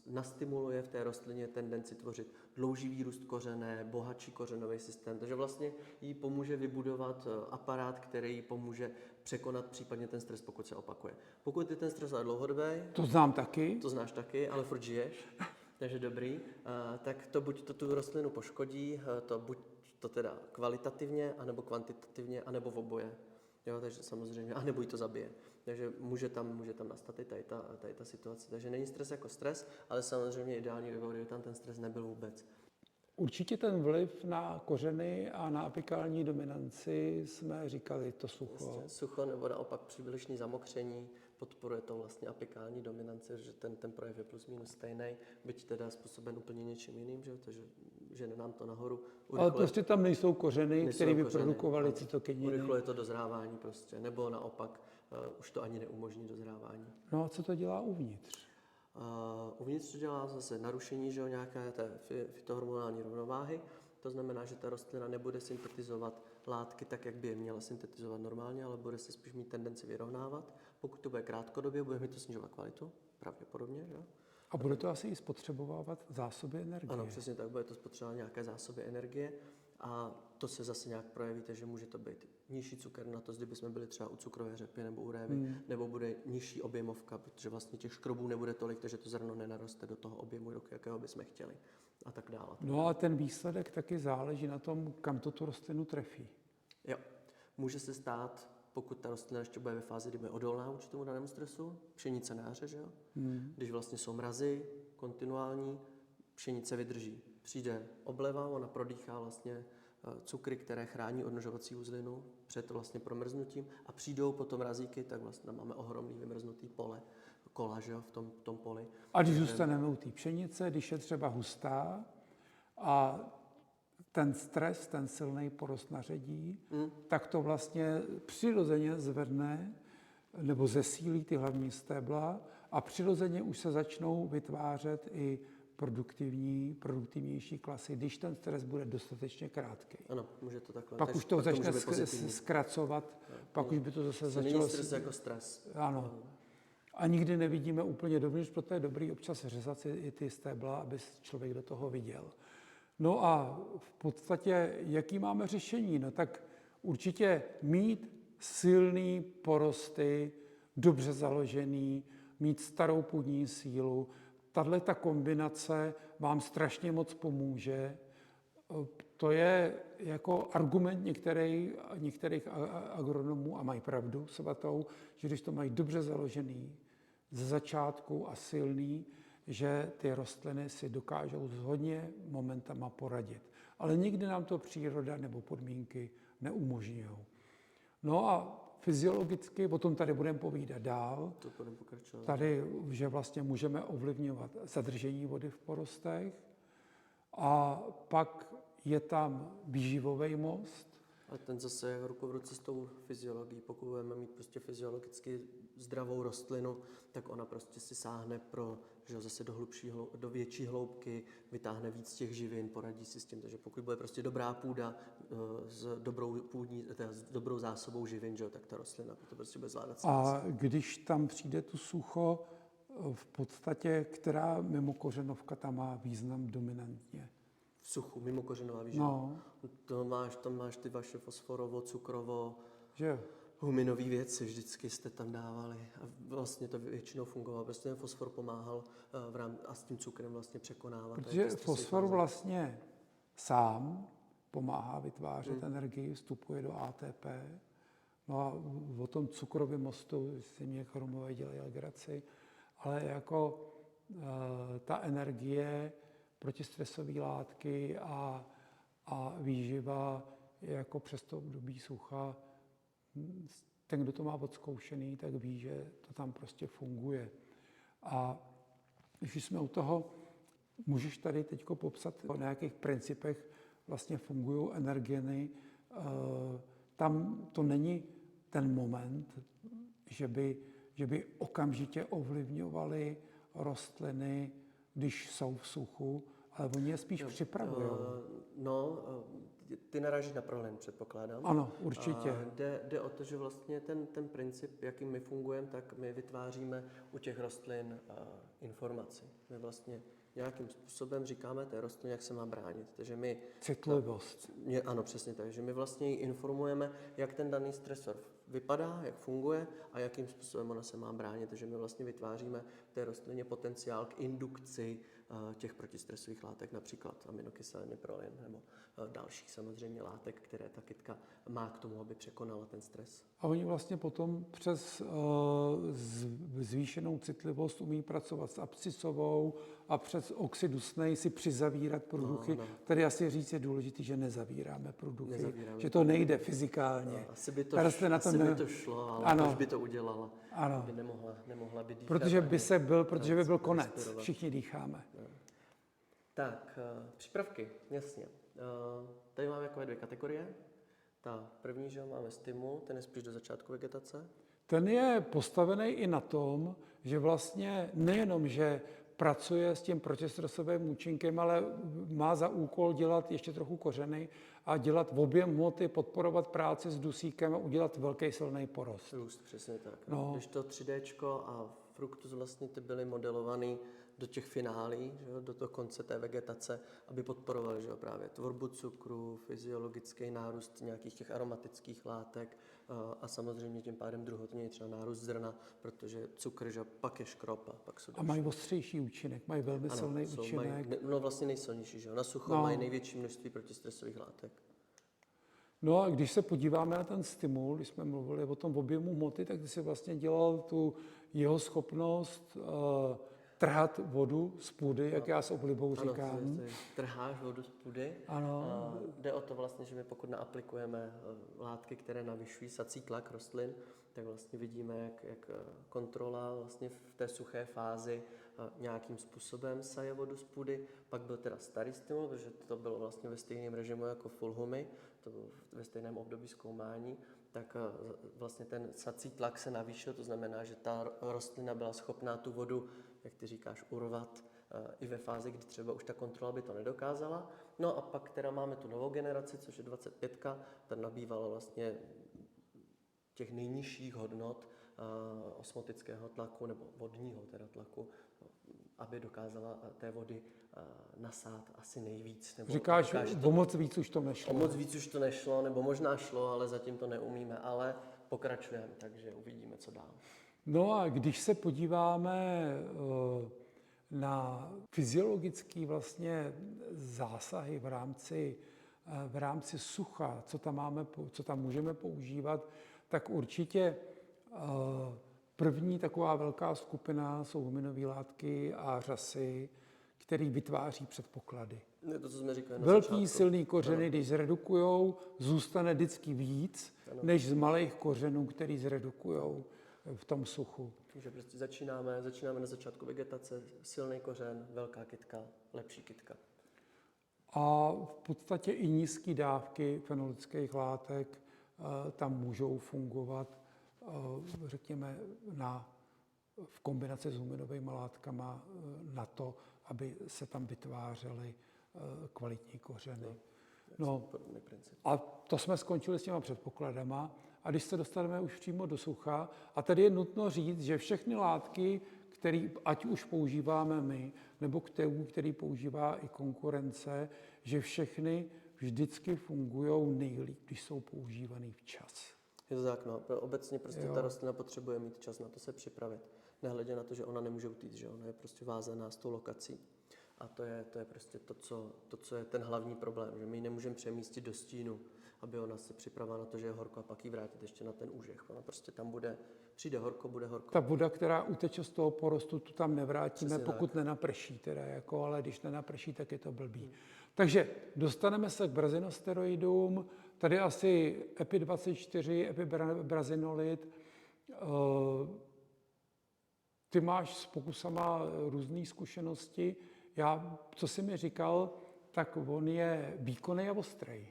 nastimuluje v té rostlině tendenci tvořit dlouživý růst kořene, bohatší kořenový systém, takže vlastně jí pomůže vybudovat aparát, který jí pomůže překonat případně ten stres, pokud se opakuje. Pokud je ten stres dlouhodobý, To znám taky. to znáš taky, ale furt žiješ, takže dobrý, tak to buď to tu rostlinu poškodí, to buď to teda kvalitativně, anebo kvantitativně, anebo v oboje. Jo, takže samozřejmě, anebo jí to zabije. Takže může tam nastat i tady ta situace. Takže není stres jako stres, ale samozřejmě ideální by bylo, kdyby tam ten stres nebyl vůbec. Určitě ten vliv na kořeny a na apikální dominanci jsme říkali, to sucho. Sucho nebo naopak přílišné zamokření podporuje to vlastně apikální dominanci, že ten projev je plus minus stejný, byť teda způsoben úplně něčím jiným, že žene nám to nahoru. Ale prostě tam nejsou kořeny, které by kořeny, produkovaly ano. cytokininy. Urychluje to dozrávání prostě, nebo naopak už to ani neumožní dozrávání. No a co to dělá uvnitř? Uvnitř to dělá zase narušení, že jo, nějaké té fytohormonální rovnováhy. To znamená, že ta rostlina nebude syntetizovat látky tak, jak by je měla syntetizovat normálně, ale bude se spíš mít tendenci vyrovnávat. Pokud to bude krátkodobě, bude mi to snižovat kvalitu, pravděpodobně, že jo. A bude to asi i spotřebovávat zásoby energie. Ano, přesně tak, bude to spotřebovat nějaké zásoby energie a to se zase nějak projeví, takže může to být nižší cukernatost, kdyby jsme byli třeba u cukrové řepy nebo u révy, nebo bude nižší objemovka, protože vlastně těch škrobů nebude tolik, takže to zrno nenaroste do toho objemu, do jakého bychom chtěli a tak dále. No a ten výsledek taky záleží na tom, kam to tu rostlinu trefí. Jo, může se stát, pokud ta rostlina ještě bude ve fázi, kdy bude odolná vůči tomu danému stresu, pšenice na jaře, že jo? Když vlastně jsou mrazy kontinuální, pšenice vydrží. Přijde obleva, ona prodýchá vlastně cukry, které chrání odnožovací uzlinu před vlastně promrznutím a přijdou potom mrazíky, tak vlastně máme ohromný vymrznutý kola, že jo, v tom poli. A když zůstaneme u té pšenice, když je třeba hustá a ten stres, ten silný porost naředí, tak to vlastně přirozeně zvedne nebo zesílí ty hlavní stébla a přirozeně už se začnou vytvářet i produktivnější klasy, když ten stres bude dostatečně krátký. Ano, může to takhle. Pak už to začne zkracovat, pak už by to zase začalo... Není stres jako stres. Ano. A nikdy nevidíme úplně dovnitř, proto je dobrý občas řezat si i ty stébla, aby člověk do toho viděl. No a v podstatě, jaký máme řešení? No tak určitě mít silný porosty, dobře založený, mít starou půdní sílu. Tahle ta kombinace vám strašně moc pomůže. To je jako argument některých agronomů, a mají pravdu svatou, že když to mají dobře založený ze začátku a silný, že ty rostliny si dokážou s hodně momentama poradit. Ale nikdy nám to příroda nebo podmínky neumožňují. No a fyziologicky, o tom tady budeme povídat dál, To budeme pokračovat. tady, že vlastně můžeme ovlivňovat zadržení vody v porostech a pak je tam výživový most. A ten zase je ruku v ruce s tou fyziologií. Pokud budeme mít prostě fyziologicky zdravou rostlinu, tak ona prostě si sáhne že zase do větší hloubky, vytáhne víc těch živin, poradí si s tím. Takže pokud bude prostě dobrá půda s dobrou zásobou živin, že, tak ta rostlina to prostě bude zvládat. A když tam přijde tu sucho, v podstatě, která mimokořenovka tam má význam dominantně? V suchu, mimokořenová výživa. No, Tam máš ty vaše fosforovo, cukrovo, že huminové věci vždycky jste tam dávali a vlastně to většinou fungovalo. Prostě ten fosfor pomáhal a s tím cukrem vlastně překonávat. protože fosfor vlastně sám pomáhá vytvářet energii, vstupuje do ATP. No a o tom cukrovém mostu si mě chromové dělají legraci, ale jako ta energie, protistresové látky a výživa jako přes to období sucha, ten, kdo to má odzkoušený, tak ví, že to tam prostě funguje. A když jsme u toho, můžeš tady teď popsat, o nějakých principech vlastně fungují energieny. Tam to není ten moment, že by okamžitě ovlivňovaly rostliny, když jsou v suchu, ale oni je spíš připravují. No, ty narážíš na prohlin, předpokládám. Ano, určitě. Jde o to, že vlastně ten princip, jakým my fungujeme, tak my vytváříme u těch rostlin informaci. My vlastně nějakým způsobem říkáme té rostlině, jak se má bránit. Takže my... Citlivost. Ano, přesně tak. Že my vlastně ji informujeme, jak ten daný stresor vypadá, jak funguje a jakým způsobem ona se má bránit. Takže my vlastně vytváříme té rostlině potenciál k indukci těch protistresových látek, například aminokyseliny, prolin nebo dalších samozřejmě látek, které ta kytka má k tomu, aby překonala ten stres. A oni vlastně potom přes zvýšenou citlivost umí pracovat s abscisovou a přes oxid dusnej si přizavírat průduchy. No. Tady asi říct je důležité, že nezavíráme průduchy, Nezavíráme. že to nejde fyzikálně. No, asi by to šlo, ale ano. proč by to udělala? Ano. By nemohla by dýchat. Protože by byl konec. Respirovat. Všichni dýcháme. No. Tak, přípravky, jasně. Tady máme takové 2 kategorie. Ta první, že máme stimul, ten je spíš do začátku vegetace. Ten je postavený i na tom, že vlastně nejenom, že pracuje s tím protistresovým účinkem, ale má za úkol dělat ještě trochu kořeny a dělat v objem hmoty, podporovat práci s dusíkem a udělat velký silný porost. Růst, přesně tak. No. Když to 3D a Fructus vlastně ty byly modelovaný do těch finálí, že jo, do toho konce té vegetace, aby podporovaly, že jo, právě tvorbu cukru, fyziologický nárůst nějakých těch aromatických látek a samozřejmě tím pádem druhotně třeba nárůst zrna, protože cukr, že pak je škrob a pak jsou A mají ostřejší účinek, mají velmi silný účinek. No vlastně nejsilnější, že jo, na sucho mají největší množství protistresových látek. No a když se podíváme na ten stimul, když jsme mluvili o tom objemu hmoty, tak ty si vlastně dělal tu jeho schopnost trhat vodu z půdy, jak já s oblibou říkám. Ano, trháš vodu z půdy. Ano. Jde o to vlastně, že my pokud naaplikujeme látky, které navyšují sací tlak rostlin, tak vlastně vidíme, jak kontrola vlastně v té suché fázi nějakým způsobem saje vodu z půdy. Pak byl teda starý stimul, protože to bylo vlastně ve stejném režimu jako fulhumy, to bylo ve stejném období zkoumání, tak vlastně ten sací tlak se navýšil, to znamená, že ta rostlina byla schopná tu vodu, jak ty říkáš, urvat i ve fázi, kdy třeba už ta kontrola by to nedokázala. No a pak teda máme tu novou generaci, což je 25, ta nabývala vlastně těch nejnižších hodnot osmotického tlaku nebo vodního teda tlaku, aby dokázala té vody nasát asi nejvíc. Nebo Říkáš, o moc víc už to nešlo. O moc víc už to nešlo, nebo možná šlo, ale zatím to neumíme, ale pokračujeme, takže uvidíme, co dál. No a když se podíváme na fyziologické vlastně zásahy v rámci sucha, co tam můžeme používat, tak určitě první taková velká skupina jsou huminové látky a řasy, které vytváří předpoklady. To, co jsme říkali Velký silný kořeny, když zredukujou, zůstane vždycky víc, než z malých kořenů, který zredukujou v tom suchu. Takže prostě začínáme na začátku vegetace, silný kořen, velká kytka, lepší kytka. A v podstatě i nízké dávky fenolických látek tam můžou fungovat, řekněme, v kombinaci s huminovými látkama na to, aby se tam vytvářely kvalitní kořeny. No, a to jsme skončili s těma předpokladama. A když se dostaneme už přímo do sucha, a tady je nutno říct, že všechny látky, které ať už používáme my, nebo který používá i konkurence, že všechny vždycky fungují nejlíp, když jsou používaný včas. Je to tak, no. Obecně prostě ta rostlina potřebuje mít čas na to se připravit. Nehledě na to, že ona nemůže utíct, že ona je prostě vázaná s tou lokací. A to je prostě to, co je ten hlavní problém, že my ji nemůžeme přemístit do stínu, aby ona se připravila na to, že je horko a pak ji vrátit ještě na ten úžeh. Ona prostě tam přijde horko, bude horko. Ta voda, která uteče z toho porostu, tu tam nevrátíme, přesně pokud tak. Nenaprší teda, ale když nenaprší, tak je to blbý. Takže dostaneme se k brazinosteroidům, tady asi EPI24, epibrazinolit. Ty máš s pokusama různé zkušenosti. Co jsi mi říkal, tak on je výkonný a ostrý.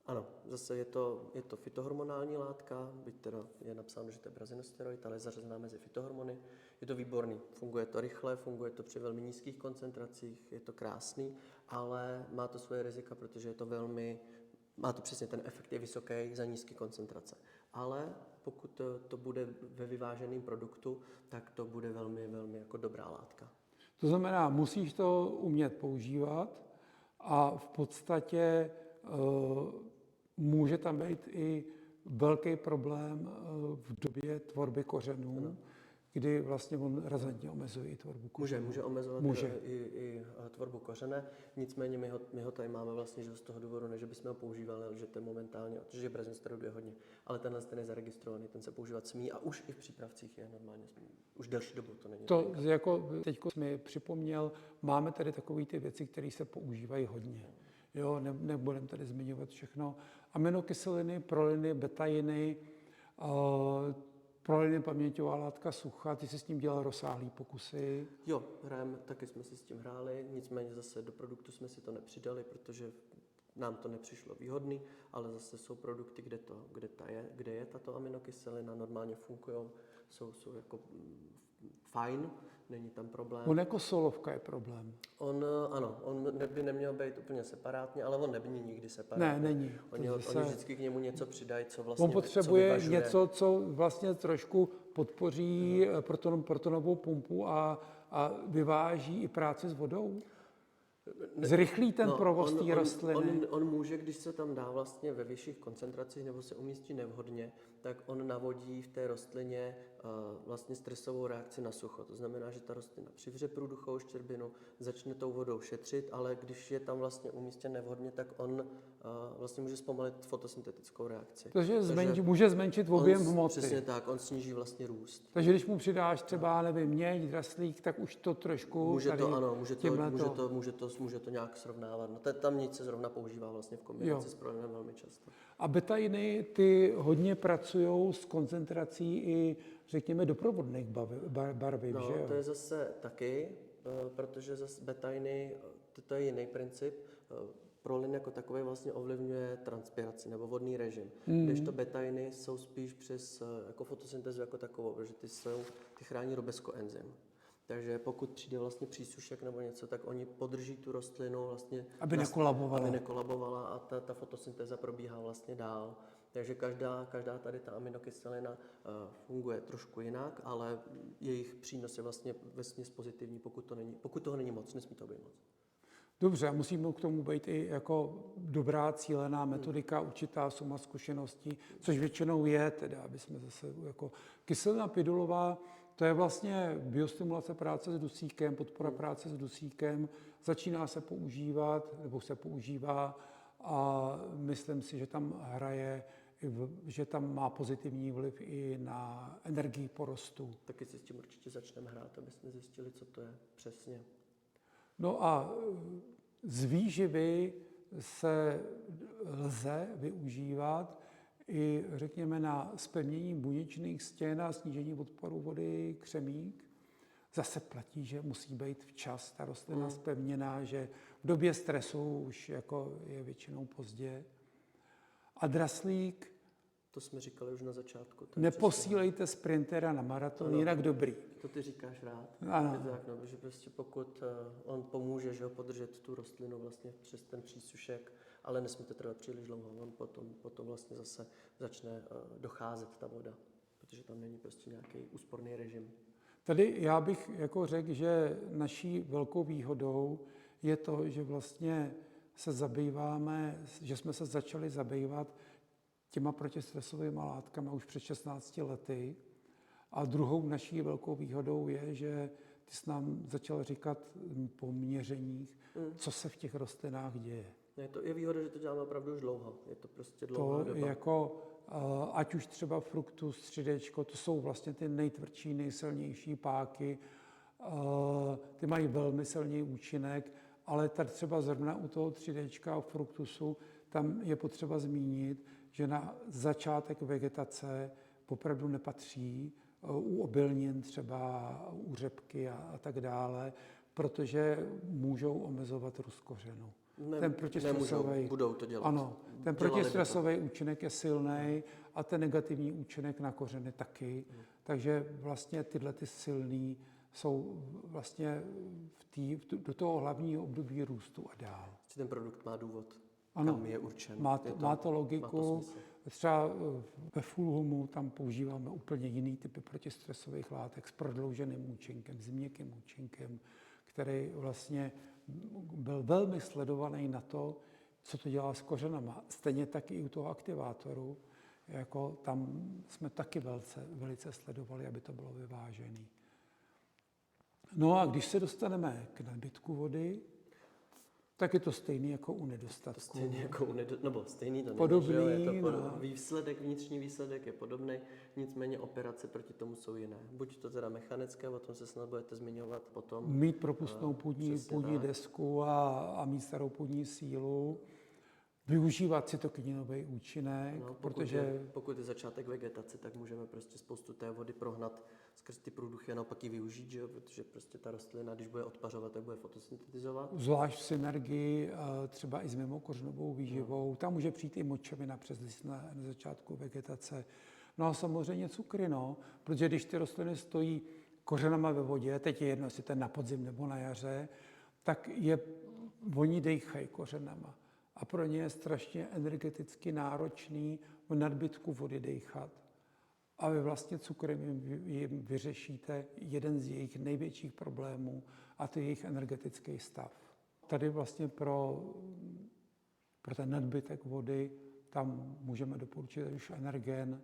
Ano, zase je to fytohormonální látka, byť teda je napsáno, že to je brazinosteroid, ale je zařazená mezi fytohormony. Je to výborný, funguje to rychle, funguje to při velmi nízkých koncentracích, je to krásný, ale má to svoje rizika, protože je to má to přesně ten efekt je vysoký za nízké koncentrace. Ale pokud to bude ve vyváženém produktu, tak to bude velmi, velmi jako dobrá látka. To znamená, musíš to umět používat a v podstatě může tam být i velký problém v době tvorby kořenů, kdy vlastně on razantně omezuje i tvorbu kořenů. Může omezovat i tvorbu kořene, nicméně my ho tady máme vlastně že z toho důvodu, ne že bychom ho používali, ale že to je momentálně, protože brazinosteroidu je hodně, ale tenhle ten je zaregistrovaný, ten se používat smí a už i v přípravcích je normálně smí. Už delší dobu to není. To jako teďko jsi mi připomněl, máme tady takové ty věci, které se používají hodně. Jo, nebudeme tady zmiňovat všechno. Aminokyseliny, proliny, betainy, proliny paměťová látka sucha, ty jsi s tím dělal rozsáhlý pokusy. Jo, taky jsme si s tím hráli, nicméně zase do produktu jsme si to nepřidali, protože nám to nepřišlo výhodný, ale zase jsou produkty, kde je tato aminokyselina, normálně fungují, jsou jako fajn, není tam problém. On jako solovka je problém. On by neměl být úplně separátně, ale on není nikdy separátně. Ne, není. Oni vždycky k němu něco přidají, co vlastně on potřebuje co něco, co vlastně trošku podpoří protonovou pumpu a vyváží i práci s vodou. Zrychlí ten provoz té rostliny. On může, když se tam dá vlastně ve vyšších koncentracích nebo se umístí nevhodně, tak on navodí v té rostlině vlastně stresovou reakci na sucho. To znamená, že ta rostlina přivře průduchovou štěrbinu, začne tou vodou šetřit, ale když je tam vlastně umístěn nevhodně, tak on vlastně může zpomalit fotosyntetickou reakci. Takže může zmenšit objem hmoty. Přesně tak, on sníží vlastně růst. Takže když mu přidáš třeba, nevím, měď, draslík, tak už to trošku... Může to nějak srovnávat. No, tam nic se zrovna používá vlastně v kombinaci s prolinem velmi často. A betainy, ty hodně pracují s koncentrací i, řekněme, doprovodných barviv, že jo? To je zase taky, protože zase betainy, to je jiný princip. Prolin jako takový vlastně ovlivňuje transpiraci nebo vodný režim. Kdežto betainy jsou spíš přes jako fotosyntézu jako takovou, protože ty chrání rubeskoenzym. Takže pokud přijde vlastně přísušek nebo něco, tak oni podrží tu rostlinu vlastně, aby nekolabovala a ta fotosyntéza probíhá vlastně dál. Takže každá tady ta aminokyselina funguje trošku jinak, ale jejich přínos je vlastně vesměs pozitivní, pokud toho není moc, nesmí to být moc. Dobře, musí k tomu být i jako dobrá cílená metodika, určitá suma zkušeností, což většinou je, teda, aby jsme zase jako kyselina pidulová, to je vlastně biostimulace práce s dusíkem, podpora práce s dusíkem, začíná se používat, nebo se používá a myslím si, že tam že tam má pozitivní vliv i na energii porostu. Taky si s tím určitě začneme hrát, aby jsme zjistili, co to je přesně. No a z výživy se lze využívat i, řekněme, na zpevnění buněčných stěn a snížení odporu vody křemík. Zase platí, že musí být včas ta rostlina zpevněná, že v době stresu už jako je většinou pozdě. A draslík. To jsme říkali už na začátku. Neposílejte sprintera na maraton, jinak dobrý. To ty říkáš rád. Ano. Že prostě pokud on pomůže, že ho podržet tu rostlinu vlastně přes ten přísušek, ale nesmí to trvat příliš dlouho. On potom vlastně zase začne docházet ta voda, protože tam není prostě nějaký úsporný režim. Tady já bych jako řekl, že naší velkou výhodou je to, že vlastně že jsme se začali zabývat těma protistresovými látkami už před 16 lety. A druhou naší velkou výhodou je, že ty jsi nám začal říkat po měřeních, co se v těch rostlinách děje. Je výhoda, že to děláme opravdu už dlouho. Je to prostě dlouhá doba. Jako, ať už třeba Fructus 3D, to jsou vlastně ty nejtvrdší, nejsilnější páky. Ty mají velmi silný účinek, ale tady třeba zrovna u toho 3D a Fructusu, tam je potřeba zmínit, že na začátek vegetace opravdu nepatří, u obilnin třeba, u řepky a tak dále, protože můžou omezovat růst kořenů. Nemůžou, budou to dělat. Ano, ten protistresový účinek je silný a ten negativní účinek na kořeny taky. Takže vlastně tyhle ty silný jsou vlastně do toho hlavního období růstu a dál. Ten produkt má důvod, ano, kam je určen. Má to logiku. Má to třeba ve Fulhumu tam používáme úplně jiný typy protistresových látek s prodlouženým účinkem, s měkkým účinkem, který vlastně byl velmi sledovaný na to, co to dělá s kořenama. Stejně tak i u toho aktivátoru, jako tam jsme taky velice sledovali, aby to bylo vyvážené. No a když se dostaneme k nadbytku vody, tak je to stejný jako u nedostatku. Stejný jako stejný to podobný, není, vnitřní výsledek je podobný, nicméně operace proti tomu jsou jiné. Buď to teda mechanické, o tom se snad budete zmiňovat potom. Mít propustnou půdní desku a mít starou půdní sílu, využívat cytokininový účinek, pokud je začátek vegetace, tak můžeme prostě spoustu té vody prohnat skrz ty průduchy a naopak ji využít, že jo? Protože prostě ta rostlina, když bude odpařovat, tak bude fotosyntetizovat. Zvlášť v synergii třeba i s mimokořenovou výživou. Tam může přijít i močovina přes list na začátku vegetace. No a samozřejmě cukry, protože když ty rostliny stojí kořenama ve vodě, teď je jedno, jestli to je na podzim nebo na jaře, tak oni dejchají kořenama. A pro ně je strašně energeticky náročný v nadbytku vody dejchat. A vy vlastně cukrem jim vyřešíte jeden z jejich největších problémů, a to je jejich energetický stav. Tady vlastně pro ten nadbytek vody tam můžeme doporučit už Energen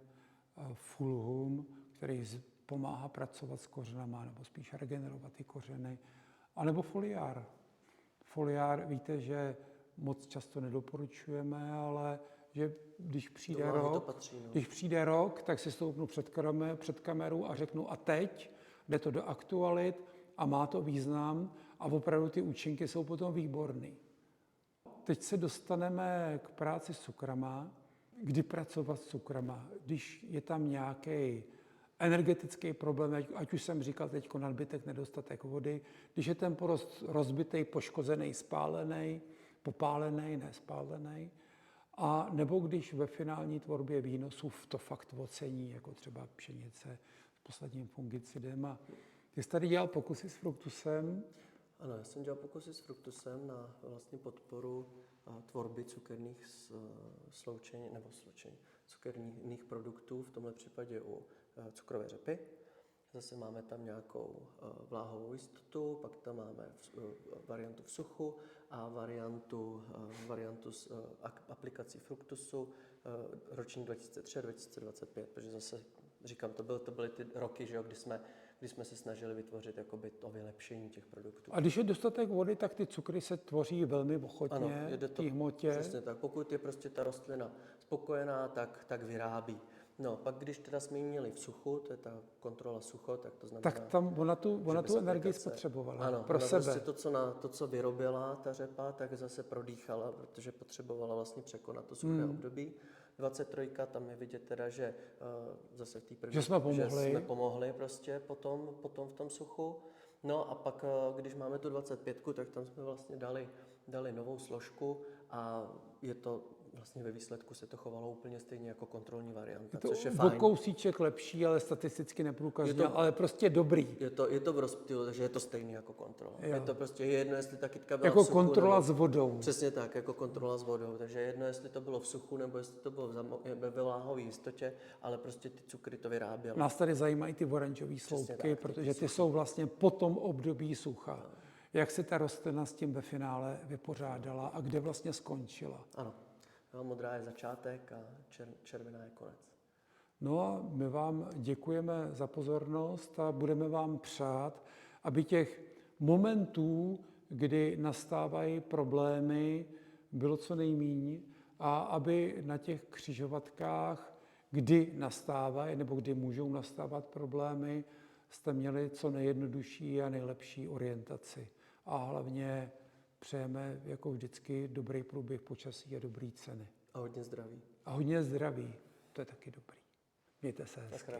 Fulhum, který pomáhá pracovat s kořenama, nebo spíš regenerovat ty kořeny, anebo foliár. Foliár, víte, že moc často nedoporučujeme, ale že když přijde rok, tak si stoupnu před kameru a řeknu a teď jde to do aktualit a má to význam a opravdu ty účinky jsou potom výborný. Teď se dostaneme k práci s cukrama. Kdy pracovat s cukrama? Když je tam nějaký energetický problém, ať už jsem říkal teď nadbytek, nedostatek vody, když je ten porost rozbitý, poškozený, spálený, popálený, nespálený, a nebo když ve finální tvorbě výnosů to fakt ocení, jako třeba pšenice s posledním fungicidem. A ty jsi tady dělal pokusy s fruktusem? Ano, já jsem dělal pokusy s fruktusem na vlastně podporu tvorby cukerných cukerných produktů, v tomhle případě u cukrové řepy. Zase máme tam nějakou vláhovou jistotu, pak tam máme variantu v suchu a variantu s aplikací fruktusu ročník 2003 a 2025, protože zase říkám, to byly ty roky, že jo, kdy jsme se snažili vytvořit jakoby to vylepšení těch produktů. A když je dostatek vody, tak ty cukry se tvoří velmi ochotně v té hmotě. Přesně tak. Pokud je prostě ta rostlina spokojená, tak vyrábí. No, pak když teda jsme ji měli v suchu, to je ta kontrola sucho, tak to znamená... Tak tam ona tu energii spotřebovala ano, pro sebe. Prostě to, co vyrobila ta řepa, tak zase prodýchala, protože potřebovala vlastně překonat to suché období. 23, tam je vidět teda, že zase v té první... Že jsme pomohli prostě potom v tom suchu. No a pak, když máme tu 25, tak tam jsme vlastně dali novou složku a je to vlastně ve výsledku se to chovalo úplně stejně jako kontrolní varianta, což je fajn. O kousíček lepší, ale statisticky neprůkazně, ale prostě dobrý. Je to v rozptylu, takže je to stejný jako kontrola. Jo. Je to prostě jedno, jestli ta kytka byla jako v suchu, kontrola s vodou. Přesně tak, jako kontrola s vodou. Takže jedno, jestli to bylo v suchu, nebo jestli to bylo ve vláhové jistotě, ale prostě ty cukry to vyráběly. Nás tady zajímají ty oranžové sloupky, protože ty jsou vlastně po tom období sucha. Jak se ta rostlina s tím ve finále vypořádala a kde vlastně skončila. Ano. No, modrá je začátek a červená je konec. No a my vám děkujeme za pozornost a budeme vám přát, aby těch momentů, kdy nastávají problémy, bylo co nejméně a aby na těch křižovatkách, kdy nastávají nebo kdy můžou nastávat problémy, jste měli co nejjednodušší a nejlepší orientaci. A hlavně přejeme jako vždycky dobrý průběh počasí a dobrý ceny. A hodně zdraví. A hodně zdraví, to je taky dobrý. Mějte se hezky.